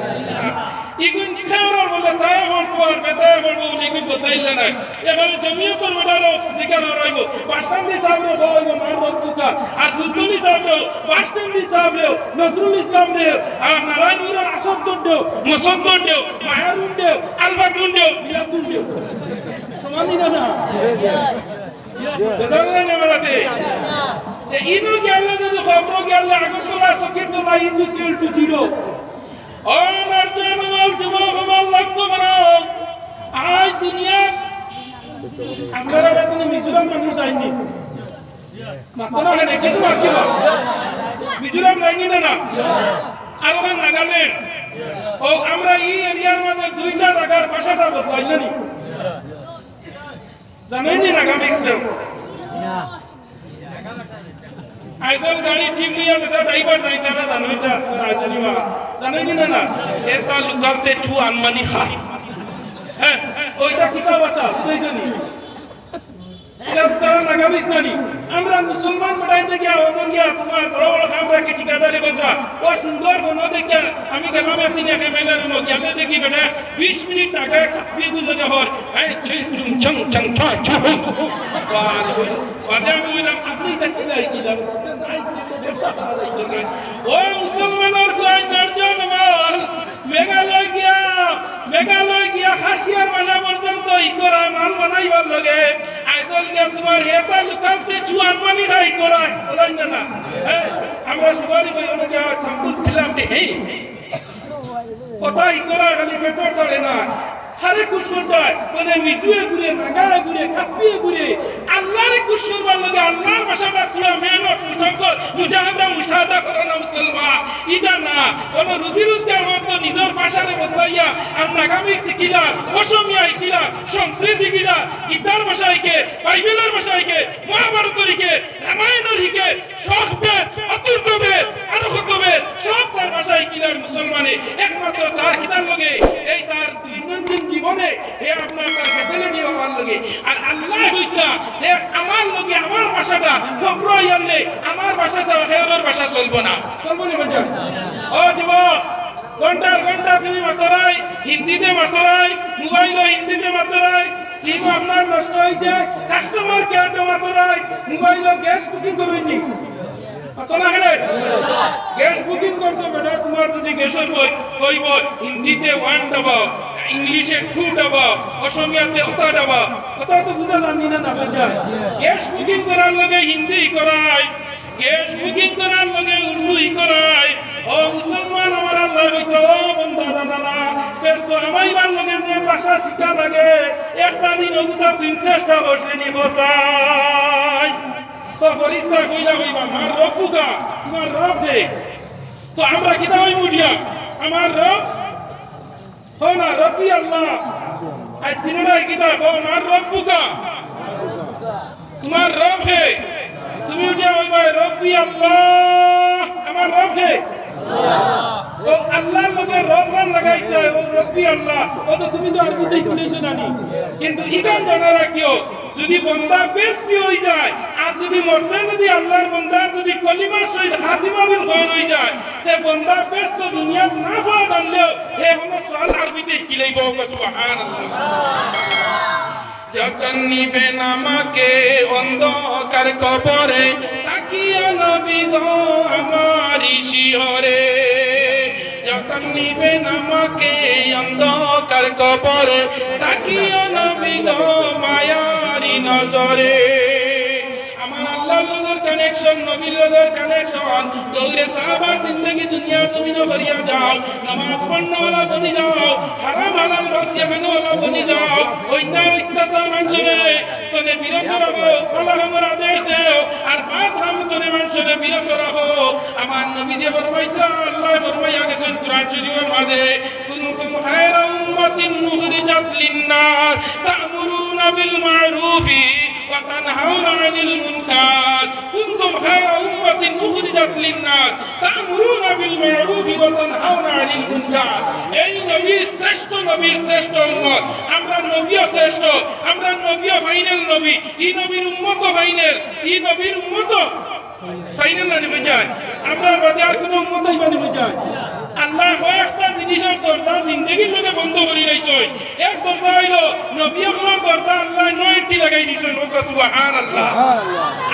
ইগুন খেওয়ার বলে তাই হন তো আর বেদায় বলবো ইগুন বদলাইলে না এবারে জামিয়াতুল মেডালো জিকার রাইবো বাসতান্দি সাহেবরে হইবো মার রব্বুকা আর ফুলতলি সাহেবরে বাসতান্দি সাহেবরে নজরুল ইসলাম রে আর নারায়ণপুরের আসদ্দুর মুসদ্দুর মায়ারুন দেও আলবাতুন দেও বিলাতুন দেও সমান না না বেজার না মালাতে এ ইনো গেলে যদি খবর গেলে আগরতলা সকিরতলা ইজ ইকুয়াল টু 0 আমার জনগণ জীবন লাগতো বানাও আজ দুনিয়া আমরা রাতে মিজোরাম মানুষ যায়নি মাত্র না কিছু বাকি মিজোরাম যায়নি না আর নাগাল্যান্ড ও আমরা এই এরিয়ার মধ্যে দুইটা জায়গার ভাষাটা বদলাইলেন জানেন না নাগামিক্সেও আইজল গাড়ি ঠিক নিয়ে যেটা ড্রাইভার যাইতারা জানোই তা রাজনী মা জানেন না এটা লুকাতে ছু আনমানি খায় হ্যাঁ ওইটা কিতা ভাষা বুঝাইছনি তারা নাগামিস নানি আমরা মুসলমান বাড়াইতে গিয়া ওখানে গিয়া তোমার বড় বড় খামরাকে ঠিকাদারি বদরা ও সুন্দর বন দেখে আমি গেলাম একদিন একে মেলার নো গেলে দেখি বেটা 20 মিনিট আগে কাপিয়ে গুলো যে হয় এই চং চং চং চং বাজে আমি বললাম আপনি দেখতে যাই কি দাম নাই তো ব্যবসা করা যায় ও মুসলমানের গোয়াই নরজন আমার মেঘালয় গিয়া হাসিয়ার বানা পর্যন্ত ইকরা মাল বানাইবার লাগে আইজল গিয়া তোমার এটা লুকাতে চুয়ান বানি খাই করা বলেন না আমরা সবারই বই ওনে গিয়া থাম্বুল দিলাম এই কথা ইকরা খালি পেটর ধরে না সারে কুশলটায় মানে মিজুয়ে ঘুরে নাগায় ঘুরে কাপিয়ে ঘুরে আল্লাহরে কুশলবার লাগে আল্লাহর ভাষাটা তুলা মেহনত মুজাহিদা মুশাহাদা করে না মুসলমান এটা না কোন রুজি রোজগার মত নিজের ভাষারে বদলাইয়া আর নাগামিক শিখিলা অসমীয়া শিখিলা সংস্কৃত শিখিলা গীতার ভাষাইকে বাইবেলের ভাষাইকে মহাভারতের শিখে রামায়ণের শিখে শখবে অতুলবে আরো কতবে সব তার ভাষা শিখিলা মুসলমানে একমাত্র তার খিদার লগে এই তার দৈনন্দিন জীবনে হে আপনার তার ফ্যাসিলিটি হওয়ার লগে আর আল্লাহ হইতা দেখ আমার লগে আমার ভাষাটা খবর আইলে আমার ভাষা ছাড়া হের ভাষা চলবো না বঞ্জা ও যুবক ঘন্টা তুমি মাতরাই হিন্দিতে মাতরাই মোবাইল হিন্দিতে মাতরাই সিম আপনার নষ্ট হয়েছে customer কেয়ারটা মাতরাই mobile gas booking করবেননি Matara গেলে গ্যাস বুকিং করতে বেটা তোমার যদি গ্যাসের বই কইব হিন্দিতে 1 দাবাও ইংলিশে 2 দাবাও অসমীয়াতে 8 দাবাও কথা তো বুঝা জানি না বুঝা গ্যাস বুকিং করার লগে হিন্দি করায় গ্যাস বুকিং করার লগে উর্দু করায় ও মুসলমান আমার আল্লাহ হইতো বন্ধা দাদারা ব্যস্ত আমাইবার লগে যে ভাষা শিক্ষা লাগে একটা দিন ওগুতা তুই চেষ্টা করছিনি বসাই তো ফরিস্তা কইলা হইবা মার রব্বুকা তোমার রব দে তো আমরা কিতা হই মুডিয়া আমার রব हो ना रब्बी अल्लाह आज तीनों किता हो मार रब्बुका तुम्हारा रब है तुम्हें क्या हो भाई रब्बी अल्लाह हमारा रब है तो अल्लाह लोगे रब गान लगाइता है वो रब्बी अल्लाह वो तो तुम्हें तो अरबी ते इतने सुना नहीं किंतु इधर जाना रखियो যদি বন্দা বেস্তি হই যায় আর যদি মরতে যদি আল্লাহর বন্দা যদি কলিমা শহীদ খাতিমা বিল খৈর হই যায় তে বন্দা বেস্ত দুনিয়া না পাওয়া জানলেও হে হলো সওয়াল আরবিতে কি লইব সুবহানাল্লাহ যখন নিবে নামাকে অন্ধকার কবরে তাকিয়া নবী গো আমার শিহরে নিবেন আমাকে অন্ধকার কবরে তাকিও নবী গো মায়ারি নজরে আমার আল্লাহর লগের কানেকশন নবীর লগের কানেকশন দৌড়ে সাহাবার জিন্দেগি দুনিয়া জমিনে করিয়া যাও নামাজ পড়নেওয়ালা বনি যাও হারাম হালাল রসিয়া খানেওয়ালা বনি যাও অন্যায় অত্যাচার মানুষরে তনে বিরত রাখো আল্লাহ আমার আদেশ দেও আর বাদ হাম তনে মানুষরে বিরত রাখো আমার নবী যে ফরমাইতা আল্লাহ ফরমাইয়া গেছেন কুরআন শরীফের মাঝে কুনতুম খায়রা উম্মাতিন মুখরিজাত লিন-নাস তা'মুরুনা বিল মা'রুফি ওয়া তানহাউনা আনিল মুনকার কুনতুম খায়রা উম্মাতিন মুখরিজাত লিন-নাস তা'মুরুনা বিল মা'রুফি ওয়া তানহাউনা আনিল মুনকার এই নবীর শ্রেষ্ঠ উম্মত আমরা নবীও শ্রেষ্ঠ আমরা নবীও ফাইনাল নবী এই নবীর উম্মত ফাইনাল এই নবীর উম্মত ফাইনাল না নিবে যায় আমরা বাজার কোনো উম্মতই বানিয়ে যায় আল্লাহ একটা জিনিসের দরজা জিন্দেগির মধ্যে বন্ধ করে দিয়েছে এক দরজা হইল নবী আল্লাহর দরজা আল্লাহ নয়টি লাগাই দিয়েছেন সুবহানাল্লাহ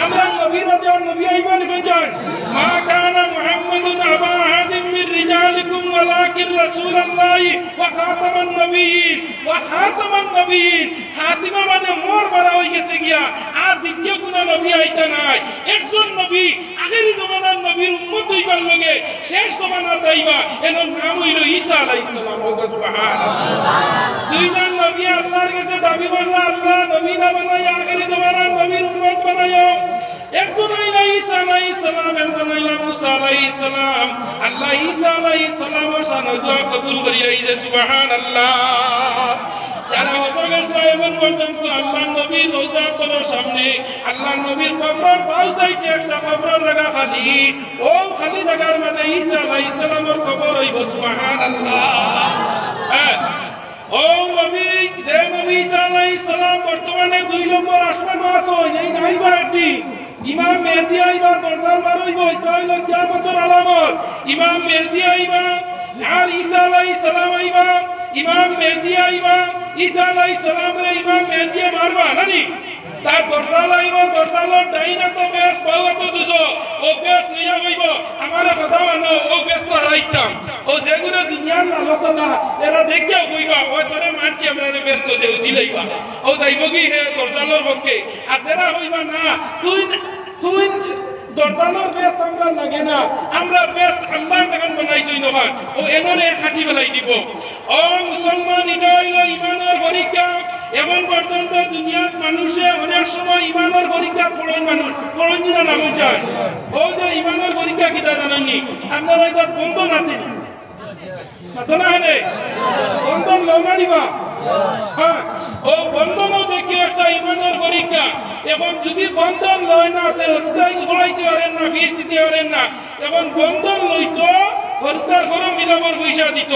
আমরা নবীর মধ্যে নবী আইবা নিবে যায় মা কানা মুহাম্মাদুন আবা আহাদিম মির রিজালিকুম ওয়ালাকিন রাসূলুল্লাহ ওয়া খাতামান নবিয়্যিন খাতিমা মানে মোর বড় হয়ে গেছে গিয়া আর দ্বিতীয় কোন নবী আইতা নাই একজন নবী আখেরি জমানার নবীর উম্মত হইবার লগে শেষ জমানার যাইবা এর নাম হইল ঈসা আলাইহিস সালাম সুবহানাল্লাহ দুইজন নবী আল্লাহর কাছে দাবি করল আল্লাহ নবী না বানায় আখেরি জমানার নবীর উম্মত বানায়ো একজন হইল ঈসা আলাইহিস সালাম একজন হইল মুসা আলাইহিস সালাম আল্লাহ ঈসা আলাইহিস সালামের শানে দোয়া কবুল করিয়া ইয়ে সুবহানাল্লাহ যারা এমন পর্যন্ত আল্লাহ নবীর রওজাতুল সামনে আল্লাহ নবীর কবর বাউ সাইডে একটা কবর লাগা খালি ও খালি জায়গার মধ্যে ঈসা আলাইহিস সালামের কবর হইব সুবহানাল্লাহ ও নবী যে নবী ঈসা আলাইহিস সালাম বর্তমানে 2 নম্বর আসমানে আছে এই নাইবা একদিন ইমাম মেহেদী আইবা দরজাল বার হইব এটা হইল কিয়ামতের আলামত ইমাম মেহেদী আইবা আর ঈসা আলাইহিস সালাম আইবা ইমাম মেহেদী আইবা ঈসা আলাইহিস সালাম রে ইমাম মেহেদী মারবা নানি তার দরজাল আইবা দরজালের ডাইনা তো বেশ বাউ তো দুজো ও বেশ লইয়া হইব আমারে কথা মানো ও বেশ তো রাইতাম ও যেগুলো দুনিয়ার আলোচনা এরা দেখিয়া হইবা ও তোরে মানছি আমরা বেশ তো দেউ দিলাইবা ও যাইব কি হে দরজালের পক্ষে আর যারা হইবা না তুই দরজালের বেশ আমরা লাগে না আমরা বেশ আল্লাহ যখন বানাইছই নবা ও এমনে কাটি ফেলাই দিব ও মুসলমান এটা হইল ইমানের পরীক্ষা এমন পর্যন্ত দুনিয়ার মানুষে অনেক সময় ইমানের পরীক্ষা পড়েন মানুষ পড়েন না না বুঝায় ও যে ইমানের পরীক্ষা কিটা জানেননি আপনারা এটা বন্ধন আছে মাথা না বন্ধন লওনা নিবা হ্যাঁ ও বন্ধনও দেখি একটা ইমানের পরীক্ষা এখন যদি বন্ধন লয় না হরতাল ঘোরাইতে পারেন না ফিস দিতে পারেন না এখন বন্ধন লইতো হরতাল ঘর মিলাবার পয়সা দিত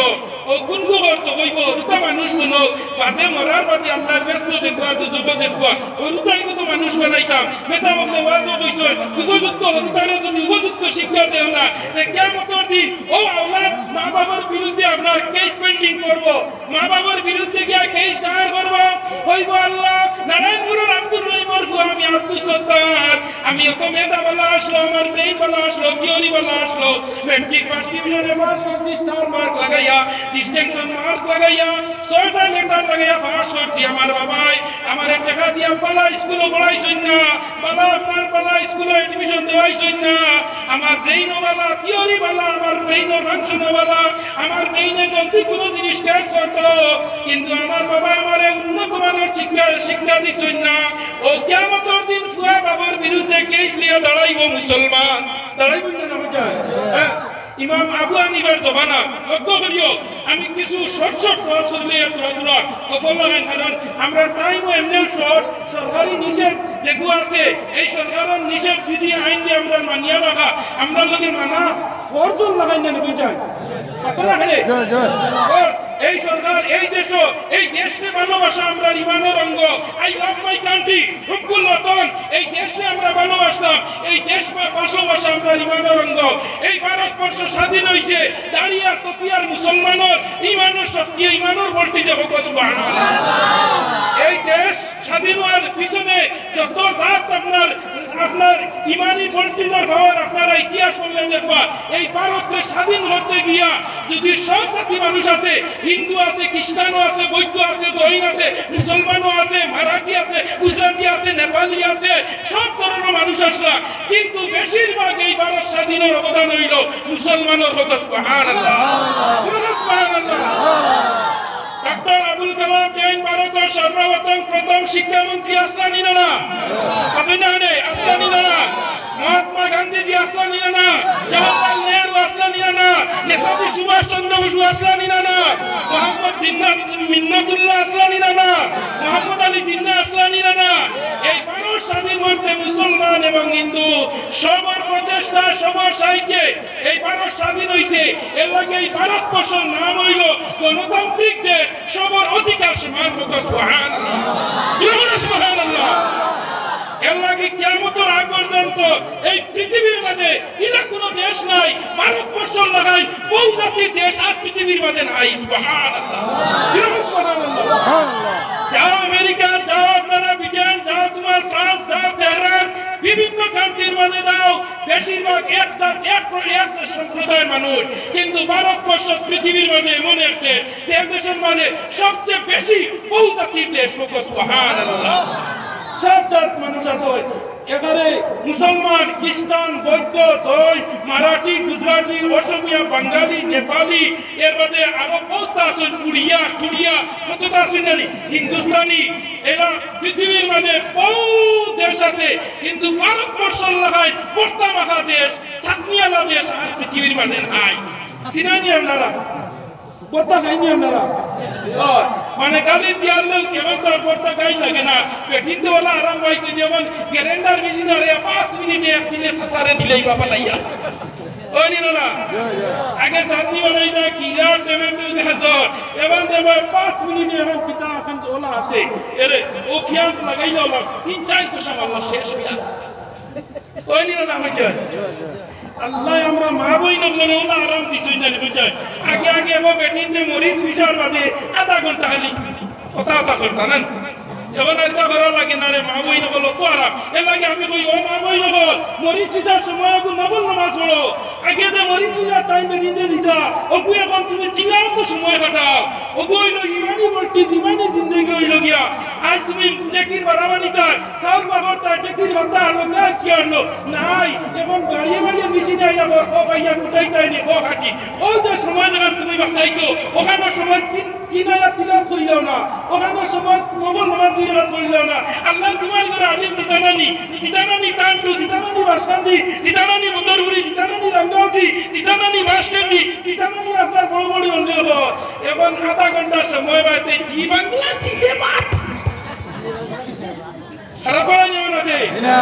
ও গুনগু করতো হইব হরতা মানুষ মনো বাদে মরার বাদে আল্লাহ ব্যস্ত দেখবা দুজব দেখবা হরতাইকে তো মানুষ বানাইতাম মেসা বলতে ওয়াজও কইছো উপযুক্ত হরতালে যদি উপযুক্ত শিক্ষা দেও না তে কিয়ামতের দিন ও আওলাদ মা বাবার বিরুদ্ধে আমরা কেস পেন্ডিং করব মা বাবার বিরুদ্ধে গিয়া কেস দায়ের করব হইব আল্লাহ নারায়ণপুরের আব্দুর রহিমর গো আমি আব্দুল সত্তার আমি এত মেধা বলা আসলো আমার ব্রেইন বলা আসলো থিওরি বলা আসলো মেট্রিক পাস ডিভিশনে পাস করছি স্টার মার্ক লাগাইয়া ডিস্টিংশন মার্ক লাগাইয়া 6টা লেটার লাগাইয়া পাস করছি আমার বাবাই আমার টাকা দিয়া পালা স্কুলে পড়াইছই না বাবা আপনার পালা স্কুলে এডমিশন দেওয়াইছই না আমার ব্রেইনও বালা থিওরি বালা আমার ব্রেইনও ফাংশনও বালা আমার ব্রেইনে জলদি কোনো জিনিস ক্যাচ করতো কিন্তু আমার বাবা আমারে উন্নত মানের শিক্ষা দিছই না ও কিয়ামতের দিন ফুয়া বাবার বিরুদ্ধে কেস নিয়ে দাঁড়াইব মুসলমান দাঁড়াইব না বুঝায় ইমাম আবু হানিফার জমানা লক্ষ্য করিও আমি কিছু শর্ট ক্লাস করলে তোরা কফল লাগাই কারণ আমরা টাইমও এমনিও শর্ট সরকারি নিষেধ যেগুলো আছে এই সরকারের নিষেধ বিধি আইন দিয়ে আমরা মানিয়া রাখা আমরা যদি মানা ফরজল লাগাই না বুঝায় এই সরকার এই দেশে ভালোবাসা আমরা ইমানের অঙ্গ আই লাভ মাই কান্ট্রি রব্বুল ওয়াতন এই দেশে আমরা ভালোবাসতাম এই দেশ ভালোবাসা আমরা ইমানের অঙ্গ এই ভারতবর্ষ স্বাধীন হইছে দাঁড়িয়ে আর ততিয়ার মুসলমানের ইমানের শক্তি ইমানের ভোল্টেজ হোক সুবহানাল্লাহ এই দেশ স্বাধীন হওয়ার পিছনে যত জাত আপনার ইমানি ভোল্টেজের পাওয়ার আপনারা ইতিহাস বললেন দেখবা এই ভারতে স্বাধীন হতে গিয়া যদি সব জাতি মানুষ আছে, হিন্দু আছে, খ্রিস্টানও আছে, বৌদ্ধ আছে, জৈন আছে, মুসলমানও আছে, মারাঠি আছে, গুজরাটি আছে, নেপালি আছে, সব ধরনের মানুষ আসলা, কিন্তু বেশিরভাগ এই ভারত স্বাধীনের অবদান হইল মুসলমানের কথা। সুবহানাল্লাহ, সুবহানাল্লাহ। ডক্টর আবুল কালাম জৈন ভারতের সর্বপ্রথম শিক্ষামন্ত্রী আসলানি না, আসলানি না, মহাত্মা গান্ধীজি আসলানি না, জওহরলাল নেহরু আসলানি না, নেতাজি সুভাষ চন্দ্র বসু আসলানি না, মোহাম্মদ জিন্নাহ মিন্নাতুল্লাহ আসলানি না, মোহাম্মদ আলী জিন্নাহ আসলানি না। এই ভারত স্বাধীন হতে মুসলমান এবং হিন্দু সবার প্রচেষ্টা, সবার সাহায্যে এই ভারত স্বাধীন হয়েছে। এর লাগে এই ভারতবর্ষের নাম হইল গণতান্ত্রিক দেশ, সবার অধিকার সমান। সুবহানাল্লাহ। এর লাগে কিয়ামতের আগ পর্যন্ত এই পৃথিবীর মাঝে এরা কোনো দেশ নাই, ভারতবর্ষের লাগাই বহু জাতির দেশ আর পৃথিবীর মাঝে নাই। সুবহানাল্লাহ, সুবহানাল্লাহ। যাও আমেরিকা, যাও আপনারা ব্রিটেন, যাও তোমার ফ্রান্স, যাও তেহরান, বিভিন্ন কান্ট্রির মাঝে যাও, বেশিরভাগ এক জাত এক সম্প্রদায়ের মানুষ, কিন্তু ভারতবর্ষ পৃথিবীর মাঝে এমন এক দেশ যে দেশের মাঝে সবচেয়ে বেশি বহু জাতির দেশ। সুবহানাল্লাহ। সব জাত মানুষ আছে এখানে, মুসলমান, খ্রিস্টান, বৌদ্ধ, জৈন, মারাঠি, গুজরাটি, অসমিয়া, বাঙালি, নেপালি, এর মধ্যে আরো বহুত আছে, উড়িয়া, টুড়িয়া, কতটা আছে হিন্দুস্তানি, এরা পৃথিবীর মাঝে বহু দেশ আছে, কিন্তু ভারতবর্ষ লাগায় পর্তা মাখা দেশ, চাটনিয়ালা দেশ আর পৃথিবীর মাঝে নাই। চিনানি আপনারা পর্তা খাইনি আপনারা? মানে গাড়ি দিয়ালেও কেমন তার পর্তা গাই লাগে না, পেটিতে ওলা আরাম পাইছে, যেমন গ্যারেন্ডার মেশিনারে 5 মিনিটে একদিনে সাসারে দিলেই বাবা লাইয়া। ওই নিল না আগে চাটনি বানাই না, কিরা টমেটো দেখাছ, এবার দেব 5 মিনিটে এখন কিতা এখন ওলা আছে, এরে ও ফিয়ান লাগাইলে ওলা 3-4 কোষা মারলা শেষ ফিয়ান। ওই নিল না হয়েছে আল্লাহ আমরা মা বই না মনে হলো আরাম দিছই না বুঝায়। আগে আগে এবার বেটিতে মরিচ পিসার বাদে আধা ঘন্টা খালি কথা করতা না, এখন একটা করা লাগে না রে, মা বই না বলো তো আরাম। এর লাগে আমি কই ও মা বই না বল মরিচ পিসার সময় আগুন নবল নামাজ পড়ো, আগে যে মরিচ পিসার টাইম বেটিতে দিতা ওগু এখন তুমি তিলাও তো সময় কাটাও, ওগু হইল ইমানি বলতি জীবনী জিন্দগি হইল গিয়া। আজ তুমি টেকির বাড়াবানি তার সাউল বাগর তার টেকির ভাতা আলো কার কি আনলো নাই, এখন গাড়িয়ে গাড়িয়ে মিশিয়ে যাইয়া বর পাইয়া কুটাই তাইনি কাটি। ওই যে সময় যখন তুমি বাঁচাইছো ওখানে সময় তিন আয়াত তিলাওয়াত করিলাও না, ওখানে সময় নবল নামাজ 2 রাকাত করিলাও না। আল্লাহ তোমার ঘরে আলিম দিতানানি টান্টু দিতানানি বাসকান্দি দিতানানি বদরুরি দিতানানি রাঙ্গাউটি দিতানানি বাসকান্দি দিতানানি আপনার বড় বড় অঞ্চল, এবং আধা ঘন্টা সময় বাড়তে জি বাংলা সিনেমা খারাপ হয় না,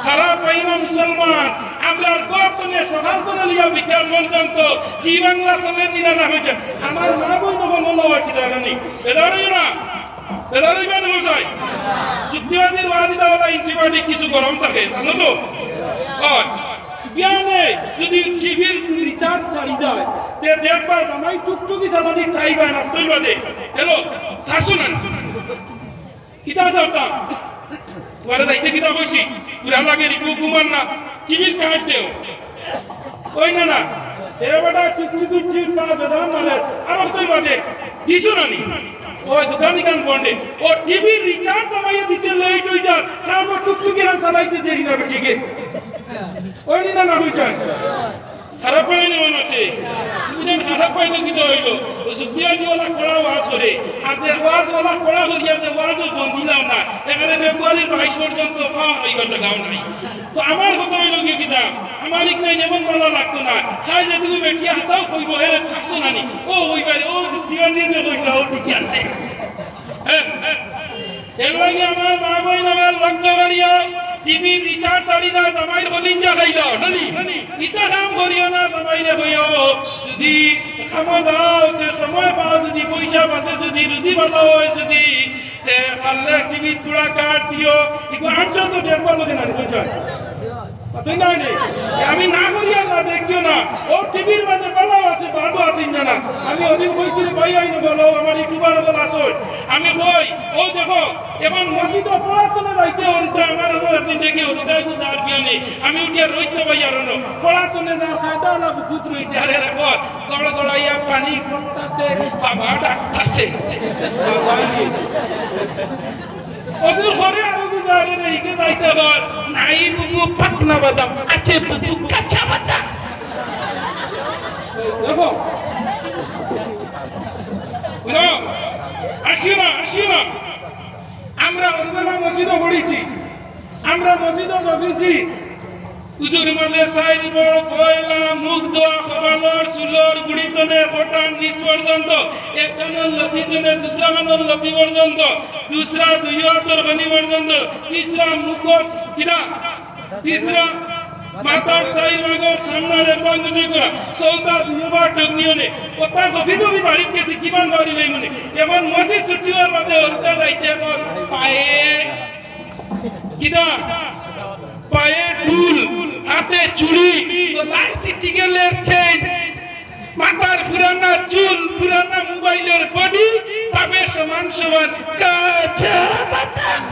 খারাপ হয় না। মুসলমান আমরা গতনে সকাল তনে লিয়া বিজ্ঞান পর্যন্ত জি বাংলা চলে নিলা না হয়েছে। আমার মা বই নবল হলো কি জানি বেদারই না, বেদারই বাদ হয়ে যায়। যুক্তিবাদীর ওয়াজি দাওলা ইন্টিবায়োটিক কিছু গরম থাকে জানো তো, বিয়ানে যদি টিভির রিচার্জ ছাড়ি যায় তে দেখবা জামাই টুকটুকি চালানি টাই পায় না তুই বাদে হ্যালো শাসন কিতা যাওতা ওরা যাইতে কিতা বসি পুরা লাগে রিকু কুমার না টিভির কাট দেও ওই না না এবারে টুকটুকি টিভি পা বেদান মারে আর তুই বাদে দিছো না নি ওই দোকানি কান বন্ডে ও টিভির রিচার্জ জামাইয়া দিতে লেট হই যা তারপর টুকটুকি না চালাইতে দেরি না ঠিক আছে ওই না না হইছে খারাপ হয় না মনতে তুমি খারাপ পাইলে কি হইলো ও সুদিয়াদি ওলা কোড়া ওয়াজ করে আর যে ওয়াজ ওলা কোড়া হইয়া যে ওয়াজ বন্ধ দিলাম না এখানে ফেব্রুয়ারির 22 পর্যন্ত পাওয়া হইবার জায়গাও নাই। তো আমার কথা হইলো কি কিটা আমার ইকনাই এমন ভালো লাগতো না, খাই যে তুমি বেটি হাসাও কইব এরে থাকছো নানি ও হইবারে ও সুদিয়াদি যে কইলা ও ঠিক আছে। এর লাগে আমার মা বইন আমার লগ্ন বাড়িয়া টিভির রিচার্জ ছাড়ি না জামাই হলিঞ্জা খাইলো নানি ইটা কাম করিও না জামাইরে কইও যদি খামো যাও তে সময় পাও যদি পয়সা বাসে যদি রুজি ভালো হয় যদি তে পারলে টিভির পুরা কাট দিও ইগো আনছো তো দেখবার লাগে না বুঝছেন তুই না নে আমি না করিয়া না দেখিও না ও টিভির মাঝে ভালো আছে বাদও আছে না। আমি ওদিন কইছি ভাই আইনো বলো আমার ইউটিউবার বল আসল আমি কই ও দেখো এখন মসজিদ পড়াতনে যাইতে হইতো আমার একদিন দেখি হইতো গুজার বিয়ানি আমি উঠিয়া রইতে পাই আর না পড়াতনে যা ফায়দা না বুত রইছে আরে রাখো গড় গড়াইয়া পানি পড়তাছে বাবা ডাকতাছে ওগুলো ঘরে আরো গুজারে রেখে যাইতে হয় নাই বুবু পাতলা বাদাম আছে বুবু কাঁচা বাদাম দেখো আসিও না আমরা ওইবেলা মসজিদও পড়েছি আমরা মসজিদও জপিছি হুজুর মধ্যে সাইড বড় পয়লা মুখ দোয়া কপালর সুলর গুড়িতনে ফটান নিচ পর্যন্ত এক কানের লতি তেনে দুসরা কানের লতি পর্যন্ত দুসরা দুই হাতের গনি পর্যন্ত তিসরা মুখর কিরা তিসরা মাথার সাইড মাগর সামনের বন্ধুজি করা সৌদা দুইবার টকনিওনে ওটা জফি জফি বাড়িতে গেছে কিমান বাড়ি লই মনে এমন মসজিদ ছুটি হওয়ার বাদে ওটা যাইতে এখন পায়ে কিরা পায়ে দুল হাতে চুড়ি গলায় সিটিকেলের চেইন মাথার পুরানা চুল পুরানা মোবাইলের বডি তবে সমান সমান কাঁচা বাদাম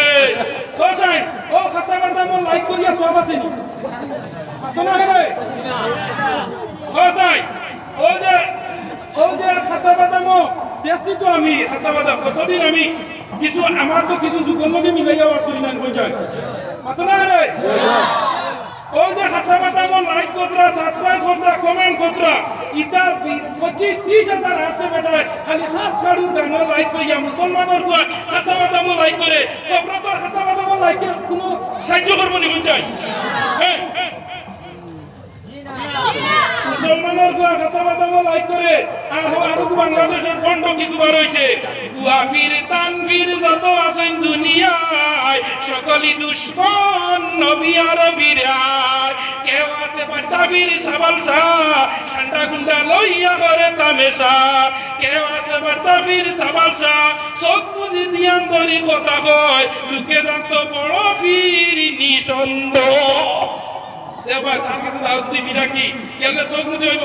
এই কোসাই ও খাসা বাদাম লাইক করিয়া সব আসেনি শোনা রে কোসাই ও যে খাসা বাদাম দেশি তো আমি খাসা বাদাম কতদিন আমি কিছু আমার তো কিছু যুগের লগে মিলাইয়া আওয়াজ করি না পঞ্চায়েত মাতনা রে ও যে খাসা বাদাম লাইক করতরা সাবস্ক্রাইব করতরা কমেন্ট করতরা ইতা 25-30 হাজার আসছে বেটা খালি খাস খাড়ুর গান লাইক কইয়া মুসলমানের গুয়া খাসা বাদাম লাইক করে কবরতর খাসা বাদাম লাইক কোনো সাহায্য করব নি পঞ্চায়েত হ্যাঁ মুসলমানের গুয়া খাসা বাদাম লাইক করে আর বাংলাদেশের বন্ধ কি গুবার হইছে গুয়াফির তানভীর যত আছেন দুনিয়ায় সকলই দুশমন নবী আর বীরার কেউ আছে পাঞ্জাবির সাবালসা ঠান্ডা গুন্ডা লইয়া করে তামেশা কেউ আছে পাঞ্জাবির সাবালসা চোখ বুঝি দিয়ান ধরি কথা কয় লোকে জানতো বড় ফির নিচন্দ এবার তার কাছে দাও তুই বিরা কি গেলে চোখ বুঝি হইব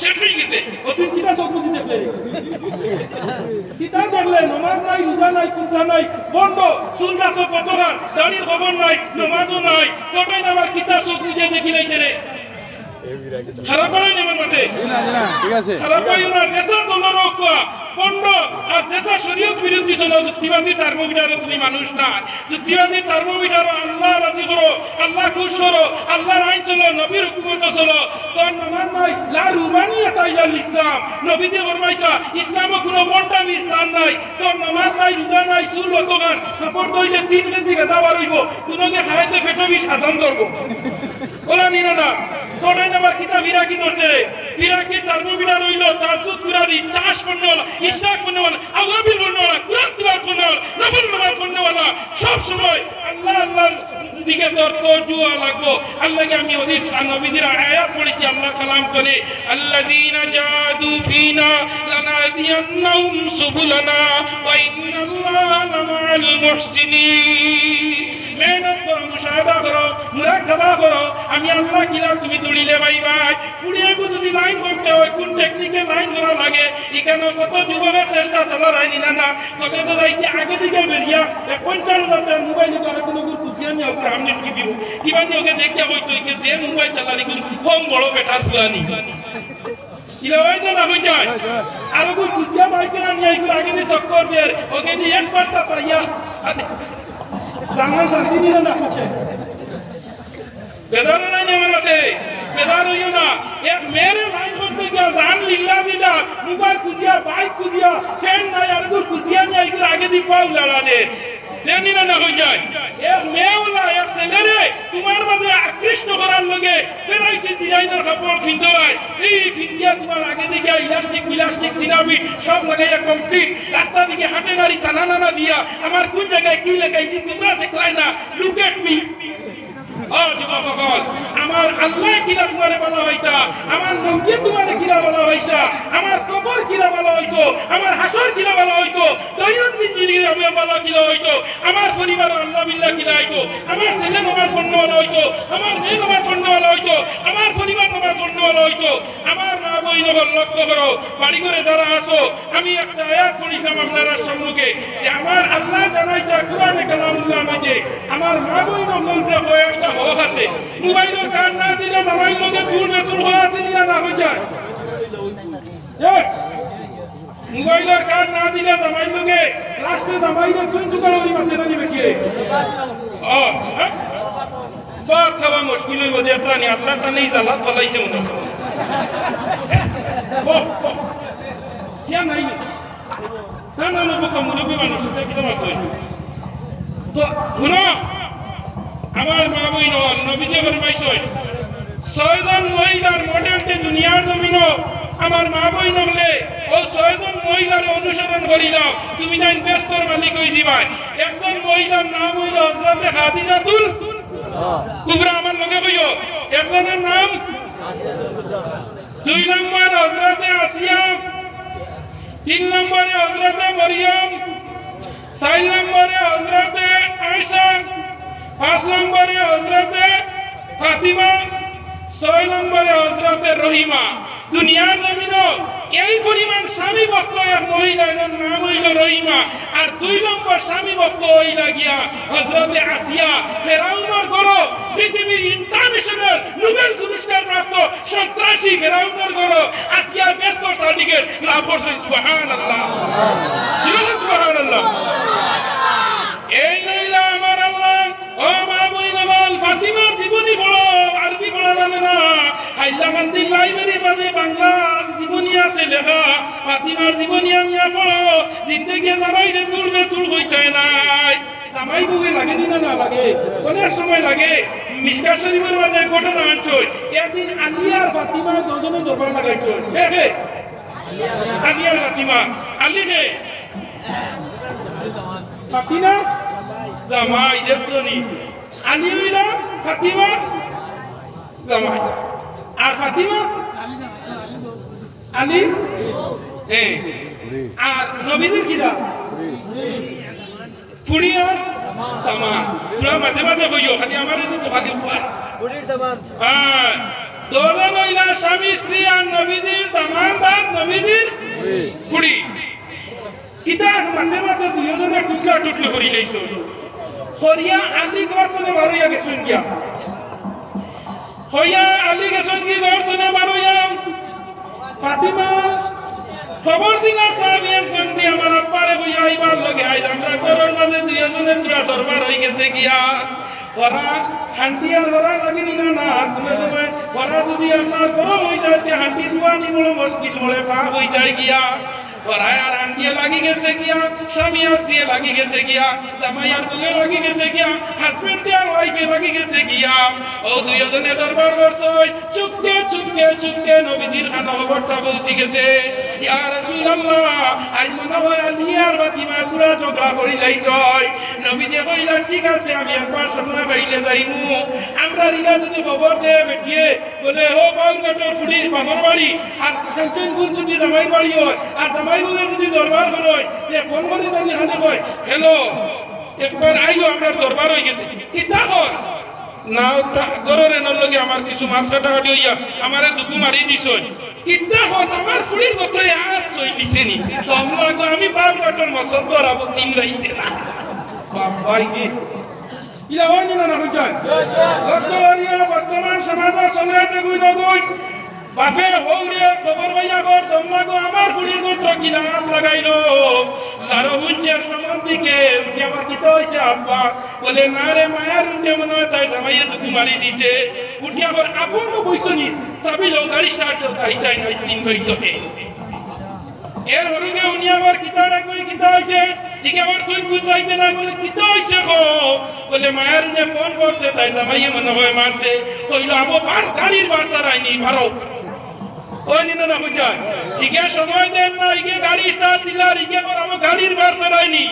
শেষ হয়ে গেছে ও তুই কিটা চোখ বুঝি দেখলে রে কিটা দেখলে নামাজ নাই রোজা নাই কুরআন নাই বন্ধ চুল গাছ কতবার দাড়ির খবর নাই নামাজও নাই তবে আবার কিটা চোখ বুঝে দেখি লাইতে রে খারাপ হয় না মতে ঠিক আছে খারাপ হয় না দেশা দলের কোয়া বন্ধ আর দেশা শরীয়ত বিরোধী চলো যুক্তিবাদী থার্মোমিটারে তুমি মানুষ না যুক্তিবাদী থার্মোমিটার আল্লাহ রাজি করো আল্লাহ খুশ করো আল্লাহর আইন চলো নবীর হুকুমত চলো তোর নামান নাই লা রুমানিয়াত ইলাল ইসলাম নবী যে ফরমাইতা ইসলামে কোনো বন্টামি ইসলাম নাই তোর নামান নাই রোজা নাই চুল অতগান কাপড় ধইলে 3 কেজি গাদা বাড়াইব কোনকে খাইতে পেটে বিষ হাজাম ধরব বলা নিনা না তোরে আবার কিতা বিরাকি করছে বিরাকি থার্মোমিটার হইল তাজুদ কুরানি চাষ করনেওয়ালা ইশরাক করনেওয়ালা আওয়াবিল করনেওয়ালা কুরআন তিলাওয়াত করনেওয়ালা নফল নামাজ করনেওয়ালা সব সময় আল্লাহ আল্লাহর দিকে তরজুয়া লাগবো আল্লাহকে আমি হাদিস নবীজির আয়াত পড়েছি আল্লাহর কালাম করে আল্লাযীনা জাদু ফিনা লানাদিয়ান্নাহুম সুবুলানা ওয়া ইন্নাল্লাহা লামাআল মুহসিনিন মেহনত করো মুশাহাদা করো মুরাকাবা করো আমি আল্লাহ কিলাম তুমি দড়িলে ভাই ভাই পুড়িয়ে যদি লাইন করতে হয় কোন টেকনিকে লাইন করা লাগে এখানে কত যুবকের চেষ্টা চালার আইনি না কত তো যাইতে আগে দিকে বেরিয়া 50,000 টাকা মোবাইল করে কোনো গুর খুশিয়া নিয়ে ওকে আমনে কি দিব কিবা নিয়ে ওকে দেখতে হইতো যে মোবাইল চালালি কোন কম বড় বেটা ফুয়ানি কিলা হইতো না হই যায় আর ওকে খুশিয়া বাইকে নিয়ে আইগুর আগে দিয়ে চক্কর দের ওকে দিয়ে এক পাতা সাইয়া জামান শান্তি নিলে না হচ্ছে বেদার নাই আমারতে বেদার হইও না এক মেরে লাইন করতে গিয়া জান লিল্লাহ দিলা mobile Kujia bike Kujia fan নাই আর গুর কুজিয়া নিয়ে আইগুর আগে দি পাউ লালা দে দেনি না হই যায় এক মেওলা এক ছেলেরে তোমার মাঝে আকৃষ্ট করার লগে ভ্যারাইটি ডিজাইনার কাপড় ফিন্দরায় এই ফিন্দিয়া তোমার আগে দিকে ইলাস্টিক সিনাবি সব লাগাইয়া কমপ্লিট রাস্তা দিকে হাঁটে গাড়ি টানা দিয়া আমার কোন জায়গায় কি লাগাইছি তোমরা দেখলাই না লুক এট মি আমার আল্লাহ কিরা তোমারে বলা হইতা আমার নবী তোমারে কিরা বলা হইতা আমার কবর কিরা বলা হইতো আমার হাসর কিরা বলা হইতো দৈনন্দিন জিন্দেগির আমি বলা কিরা হইতো আমার পরিবার আল্লাহ বিল্লাহ কিরা হইতো আমার ছেলে নামাজ পড়নে বলা হইতো আমার মেয়ে নামাজ পড়নে বলা হইতো আমার পরিবার নামাজ পড়নে বলা হইতো আমার মা বই নগর লক্ষ লক্ষ্য করো বাড়ি করে যারা আসো আমি একটা আয়াত পড়িলাম আপনারা সম্মুখে যে আমার আল্লাহ জানাইছে কোরআনে কালামুল্লাহর মধ্যে আমার মা বই নমলটা একটা হক আছে মোবাইলের কান না দিলে জামাই লোকে তুলবে তুলবে আসে না হয়ে যায় মোবাইলের কার্ড না দিলে জামাই লোকে লাস্টে জামাইরে তুই তুকার ওই মাঝে না নিবে কি রে বাপ খাওয়া মুশকিল হইব যে প্রাণী আপনার তা নেই জ্বালা ফলাইছে মনে সিয়া নাই না না না বোকা মুরব্বী মানুষ কি তোমার তো শুনো আমার মা বই নবীজি ফরমাইছে 6 জন মহিলার মডেলটি দুনিয়ার জমিনও আমার মা বই নগলে ও 6 জন মহিলার অনুসরণ করিলাম তুমি জান ব্যস্তর মালিক হই দিবাই একজন মহিলার নাম হইল হযরত খাদিজাতুল কুবরা আমার লগে কইও একজনের নাম 2 নম্বর হযরত আসিয়া 3 নম্বরে হযরত মরিয়ম 4 নম্বরে হযরত আয়েশা 5 নম্বরে হযরত ফাতিমা 6 নম্বরে হযরত রহিমা দুনিয়ার জমিনও এই পরিমাণ স্বামী ভক্ত এক মহিলার নাম হইল রহিমা আর 2 নম্বর স্বামী ভক্ত হইলা গিয়া হযরত আসিয়া ফেরাউনের গরো পৃথিবীর ইন্টারন্যাশনাল নোবেল পুরস্কার প্রাপ্ত সন্ত্রাসী ফেরাউনের গরো আসিয়া ব্যস্ত সার্টিফিকেট লাভ করছে সুবহানাল্লাহ সুবহানাল্লাহ এই নইলা আমার আল্লাহ ও মা বইনাল ফাতিমার জীবনী পড়ো আরবি পড়া জানে না হাইলাকান্দি লাইব্রেরির মাঝে বাংলা জীবনী আছে লেখা ফাতিমার জীবনী আমি পড়ো জিন্দেগি জামাইরে তুলবে তুল হইতে নাই জামাই বউয়ে লাগে না না লাগে অনেক সময় লাগে মিশকা শরীফের মাঝে ঘটনা আনছো একদিন আলিয়া আর ফাতিমা দুজনে দরবার লাগাইছো হে আলিয়া আর ফাতিমা আলিকে ফাতিমা জামাই দেশনি আলী হইলা ফাতিমা জামাই আর ফাতিমা আলী আর নবীজির কিরা পুরি আর তামাম পুরা মাঝে মাঝে কইও খালি আমারে তো খালি পুরির তামাম হ্যাঁ দোলে হইলা স্বামী স্ত্রী আর নবীজির তামাম আর নবীজির পুরি কিতা মাঝে মাঝে দুইজনে টুকরা টুকরা করি লইছো হরিয়া আলী গর্তনে বারইয়া গেছুন গিয়া হইয়া আলী গেছুন কি গর্তনে বারইয়া ফাতিমা খবর দিনা সাহেব একজন দিয়ে আমার আব্বারে হইয়া আইবার লগে আইজ আমরা ঘরের মাঝে দুইজনে তুরা দরবার হয়ে গেছে গিয়া ওরা হান্ডি আর ওরা লাগেনি না না কোনো সময় ওরা যদি আপনার গরম হয়ে যায় হান্ডি দুয়ানি বড় মুশকিল বলে পা হয়ে যায় গিয়া ওরা আর হান্ডি লাগি গেছে গিয়া স্বামী আর স্ত্রী লাগি গেছে গিয়া জামাই আর বউয়ে লাগি গেছে গিয়া হাজবেন্ড আর ওয়াইফে লাগি গেছে গিয়া ও দুইজনে দরবার করছে চুপকে চুপকে চুপকে নবীজির খানা খবরটা পৌঁছে গেছে ইয়া রাসূলুল্লাহ আজ মনে হয় আলী আর ফাতিমা তুরা ঝগড়া করি যাইছ নবীজি কইলা ঠিক আছে আমি একবার সময় পাইলে যাইমু আমরা রিলা যদি খবর দে বেটিয়ে বলে ও বাউরঘাটের ফুড়ির বাবার বাড়ি আর কাঞ্চনপুর যদি জামাই বাড়ি হয় আর জামাই বউয়ে যদি দরবার হয় তে ফোন করে যদি হানে কয় হ্যালো একবার আইও আমরা দরবার হয়ে গেছে কিতা কর না গররে নলগে আমার কিছু মাথা টাকা হইয়া আমারে দুকু মারি দিছ কিতা হস আমার ফুড়ির গোত্রে আজ সই দিছেনি তোমরা আমি বাউরঘাটের মসল ধরাবো চিন লাইছে না বাবাই কি ইলা হয়নি না বুঝায় বর্তমান সমাজে চলে গুই নগুই বাপে হৌরে খবর পাইয়া গর তোমরা গো আমার কুড়ির গোত্র কি লাগাত লাগাইলো আর হুঞ্চের সমান দিকে উঠে আমার কিতা হইছে আব্বা বলে না রে মায়ার উঠে মনে হয় তাই জামাইয়ে দুকু মারি দিছে উঠে আবার আপন বইছনি চাবিল গাড়ি স্টার্ট খাইছাই নাই সিন করিতো এর হরুগে উনি আবার কিতাটা কই কিতা হইছে ঠিক আবার তুই বুঝাইতে না বলে কিতা হইছে গো বলে মায়ের নে ফোন করছে তাই জামাইয়ে মনে হয় মারছে কইলো আবো পার গাড়ির বাসা রাইনি ভালো ওই নিনা না বুঝায় ঠিক সময় দেন না ইগে গাড়ি স্টার্ট দিলার ইগে পর আমো গাড়ির বাসা রাইনি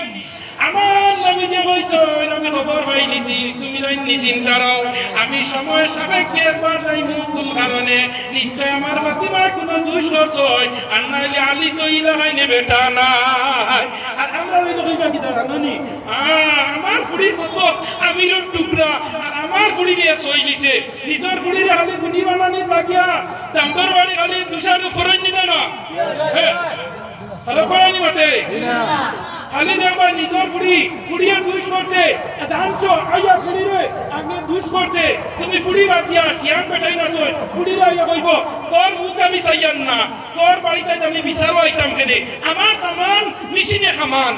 আমার নবী যে কইছো আমি খবর পাই নিছি তুমি জানি চিন্তা রাও আমি সময় সাপেক্ষে একবার যাইমু কোন কারণে নিশ্চয় আমার ফাতিমা কোনো দোষ করছই আর নাইলে আলী তো ইলাহাই নে বেটা নাই আর আমরা ওই তো কইবা কি জানোনি আমার ফুড়ি কত আমির টুকরা আর আমার ফুড়ি দিয়ে সই দিছে নিজের ফুড়ি খালি গুনি বানানি লাগিয়া দামদর বাড়ি খালি দুশার উপরে নিনা না হ্যালো কোরআনি মতে খালি যে আমার নিজের কুড়িয়ে দুষ করছে জানছো আইয়া কুড়িরে আগে দুষ করছে তুমি কুড়ি বাদ দিয়া শিয়াম বেটাই না সই কুড়িরে আইয়া কইব তোর মুখ আমি চাইয়ান না তোর বাড়িতে আমি বিচারো আইতাম কেনে আমার তামান মিশিনে খামান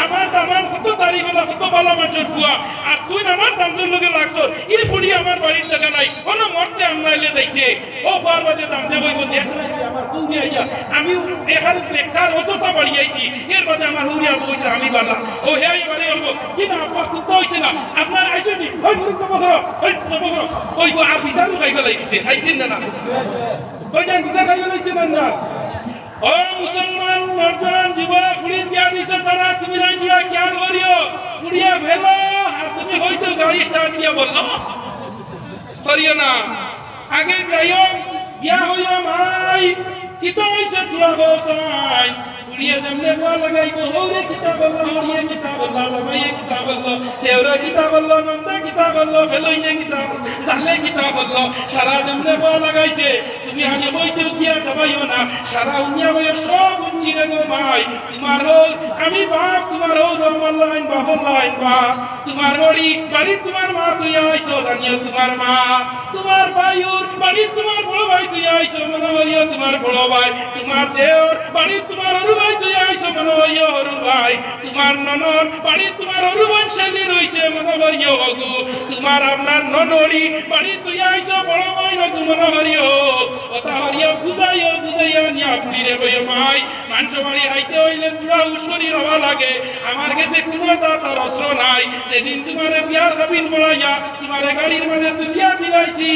আমার দামান কত তারিখ হলো কত ভালো মানুষের বুয়া আর তুই আমার দামদের লোকে লাগছো এই ফুড়ি আমার বাড়ির জায়গা নাই কোনো মরতে আমরা এলে যাইতে ও পারবাদে দামতে বইব দেখলাই আমার কৌরি আইয়া আমি এখানে বেকার অযথা বাড়ি আইছি এর বাদে আমার হুরিয়া বইটা আমি বালা ও হে বাড়ি বলবো কি না আপা কুত্তা হইছে না আপনার আইছেনি ওই মুরুক্ত বকর ওই বকর কইব আর বিচারও খাইবে লাগিছে খাইছেন না ওইটা বিচার খাইবে লাগিছে না ও মুসলমান নরজান যুবক ফুড়ি দিয়া দিছে তারা তুমি রাইজুয়া জ্ঞান করিও ফুড়িয়া ভেলো আর তুমি হয়তো গাড়ি স্টার্ট দিয়া বললো করিও না আগে যাইও ইয়া হইও মাই কিতা হইছে তোরা গোসাই ফুড়িয়া যেমনে পা লাগাইবো হৌরে কিতা বললো হরিয়ে কিতা বললো জামাইয়ে কিতা বললো দেওরে কিতা বললো নন্দা কিতা বললো ফেলইনে কিতা জালে কিতা বললো সারা যেমনে পা লাগাইছে তুমি আগে বইতে গিয়া যাবাইও না সারা উনিয়া হয়ে সব উঞ্চি গো মাই তোমার হোক আমি বাপ তোমার হোক রহমান লাইন বাবর লাইন বাপ তোমার বাড়ি তোমার মা তুই আইছো জানিও তোমার মা তোমার ভাইউর বাড়ি তোমার বড় ভাই তুই আইছো মনে হইও তোমার বড় ভাই তোমার দেওর বাড়ি তোমার হরু ভাই তুই আইছো মনে হইও হরু ভাই তোমার ননদ বাড়ি তোমার হরু বংশালী রইছে মনে হইও হগু তোমার আপনার ননরি বাড়ি তুই আইছো বড় ভাই নগু মনে হইও ওটা হরিয়া বুঝাইয়া নিয়া ফুড়িরে কইও মাই মানুষ বাড়ি আইতে হইলে তোরা উসরি হওয়া লাগে আমার কাছে কোনো জাতার অস্ত্র নাই যেদিন তোমার বিয়ার খাবিন বলাইয়া তোমার গাড়ির মাঝে তুলিয়া দিলাইছি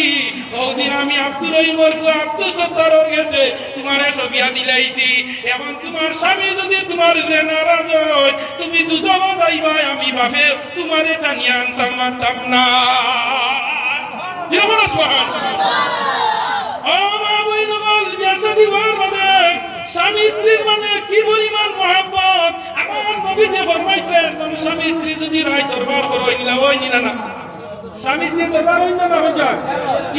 ওদিন আমি আব্দুর রহিমর আব্দুল সত্তারর গেছে তোমার এসব বিয়া দিলাইছি এখন তোমার স্বামী যদি তোমার উপরে নারাজ হয় তুমি দুজনে যাইবা আমি বাপে তোমার এটা নিয়ে আনতাম মানতাম না স্বামী স্ত্রীর মানে কি পরিমাণ মহব্বত আমার নবী যে ফরমাইতেন একজন স্বামী স্ত্রী যদি রায় দরবার করো ইলা ওই নিনা না স্বামী স্ত্রী দরবার হই না হইছা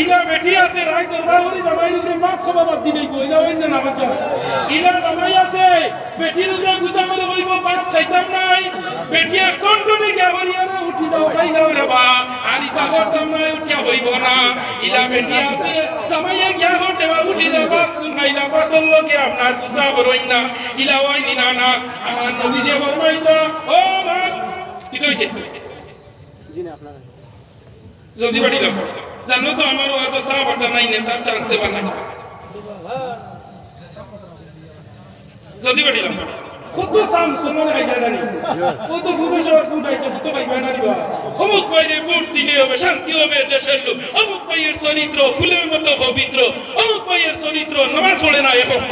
ইলা বেটি আছে রায় দরবার করি জামাইর উপরে মাছ খাওয়া বাদ দিলেই কইলা হই না হইছা ইলা জামাই আছে বেটির উপরে গুছা করে কইব ভাত খাইতাম নাই বেটি কন্ট্রোলে গিয়া করিয়া না উঠি দাও খাই নাও রে বা আর ইতা করতাম নাই উঠিয়া হইব না ইলা বেটি আছে জামাইয়ে গিয়া করতে বা উঠি দাও খাইলা পাতল লগে আপনার গুছা করই না ইলা ওই নিনা না আমার নবী যে ফরমাইতো ও বাপ কি কইছে জি না আপনারা যদি বাড়ি লোক জানো তো আমার ওয়াজ সাহাবাটা নাই নেতার চান্স দেবা না যদি বাড়ি লোক কত সাম সুমন আইডা নানি কত ভুবনেশ্বর ফুট আইছে কত পাইবা না দিবা অমুক পাইলে ভোট দিলে হবে শান্তি হবে দেশের লোক অমুক পাইয়ের চরিত্র ফুলের মতো পবিত্র অমুক পাইয়ের চরিত্র নামাজ পড়ে না একক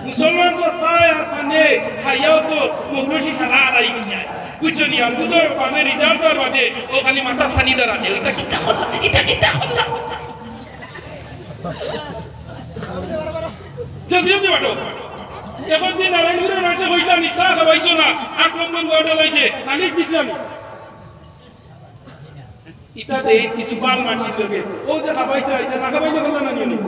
মুসলমান তো সায় আর পানে খাইয়াও তো মুখরশি সারা আড়াই যায় বুঝছো নি আর বুধর পানে রিজাল্ট আর বাদে ও খালি মাথা ফানি দাঁড়া এটা কিতা করলাম জলদি বাটো এখন দিন নারায়ণপুরের মানুষে কইলাম নিশা খাওয়াইছো না 8 নম্বর ওয়ার্ডে লাইতে নালিশ দিছিলাম ইতাতে কিছু বাল মাছির লগে ও যে খাবাইতে আইতে না খাবাইলে হলো না নিনি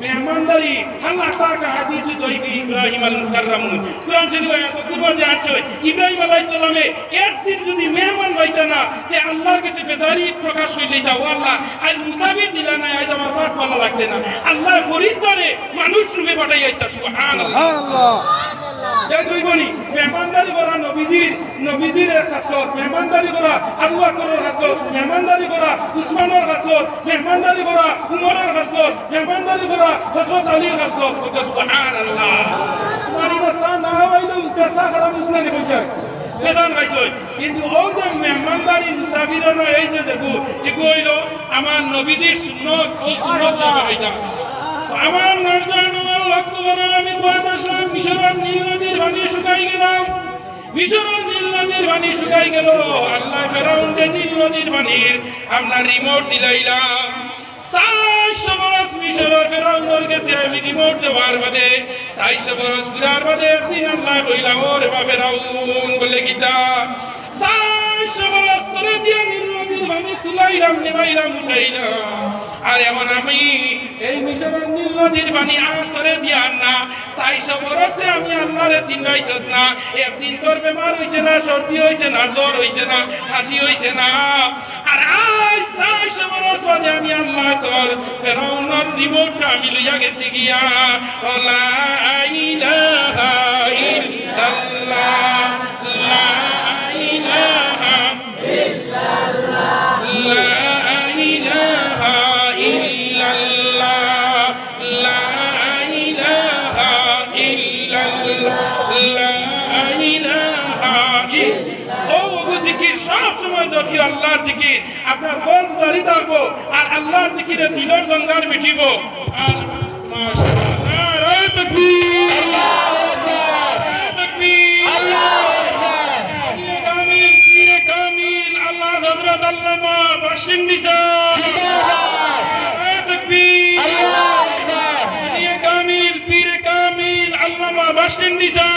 মেহমানদারি আল্লাহ তাআলা হাদিসে দইবি ইব্রাহিম আল মুকাররামুন কুরআন শরীফে এত কুরবান যে আছে ইব্রাহিম আলাইহিস সালামে একদিন যদি মেহমান হইতা না তে আল্লাহর কাছে বেজারি প্রকাশ হইলে যাও আল্লাহ আজ মুসাফির দিলা না আজ আমার পাঠ ভালো লাগছে না আল্লাহ ফরিস্তারে মানুষ রূপে পাঠাই আইতা সুবহানাল্লাহ যাই কইবনি মেহমানদারি করা নবীজির খাসলত মেহমানদারি করা আবু বকরের খাসলত মেহমানদারি করা উসমানের খাসলত মেহমানদারি করা উমরের খাসলত মেহমানদারি করা হযরত আলীর খাসলত সুবহানাল্লাহ তোমারি বাসা না হইলে উতাসা করা মুখনা নে কইছা বেদান গাইছই কিন্তু ও যে মেহমানদারি মুসাফিরনা এই যে দেখো হইলো আমার নবীজির সুন্নাত ও সুন্নাত হইতা আমার নরজানুল লক্ষ্য বড় আমি কথা আসলাম মিশরের নীল নদীর পানি শুকাই গেলাম মিশরের নীল নদীর পানি শুকাই গেল আল্লাহ ফেরাউনকে নীল নদীর পানির আমরা রিমোট দিলাইলাম 400 বছর মিশরের ফেরাউনের কাছে আমি রিমোট দেওয়ার বাদে 400 বছর পুরার বাদে একদিন আল্লাহ কইলা ওরে বাবা ফেরাউন বলে গীতা 400 বছর তোরে দিয়া নীল নদীর পানি তুলাইলাম নেবাইলাম উঠাইলাম আর এমন আমি এই মিশরের নীল নদীর পানি আমার করে দিয়ার না 400 বরসে আমি আল্লাহরে চিনাইছত না একদিন তোর বেমার হইছে না সর্দি হইছে না জ্বর হইছে না কাশি হইছে না আর আজ 400 বরস বাদে আমি আল্লাহ তোর ফেরাউনের রিমোটটা আমি লইয়া গেছি গিয়া লা ইলাহা ইল্লাল্লাহ লা ইলাহা ইল্লাল্লাহ লা ইলাহা ইল্লাল্লাহ লা ইলাহা ইল্লাল্লাহ লা ইলাহা ইল্লাল্লাহ ও জিকির সব সময় যখন আল্লাহর জিকির আপনার কোন জারি থাকবো আর আল্লাহর জিকিরে দিলের জঙ্গাল মিটিব আর মাশাআল্লাহ নারে তাকবীর আল্লাহু আকবার তাকবীর আল্লাহু আকবার কামিল পীরে কামিল আল্লাহ হযরত আল্লামা বাশির নিসা জিন্দাবাদ নারে তাকবীর আল্লাহু আকবার পীরে কামিল আল্লামা বাশির নিসা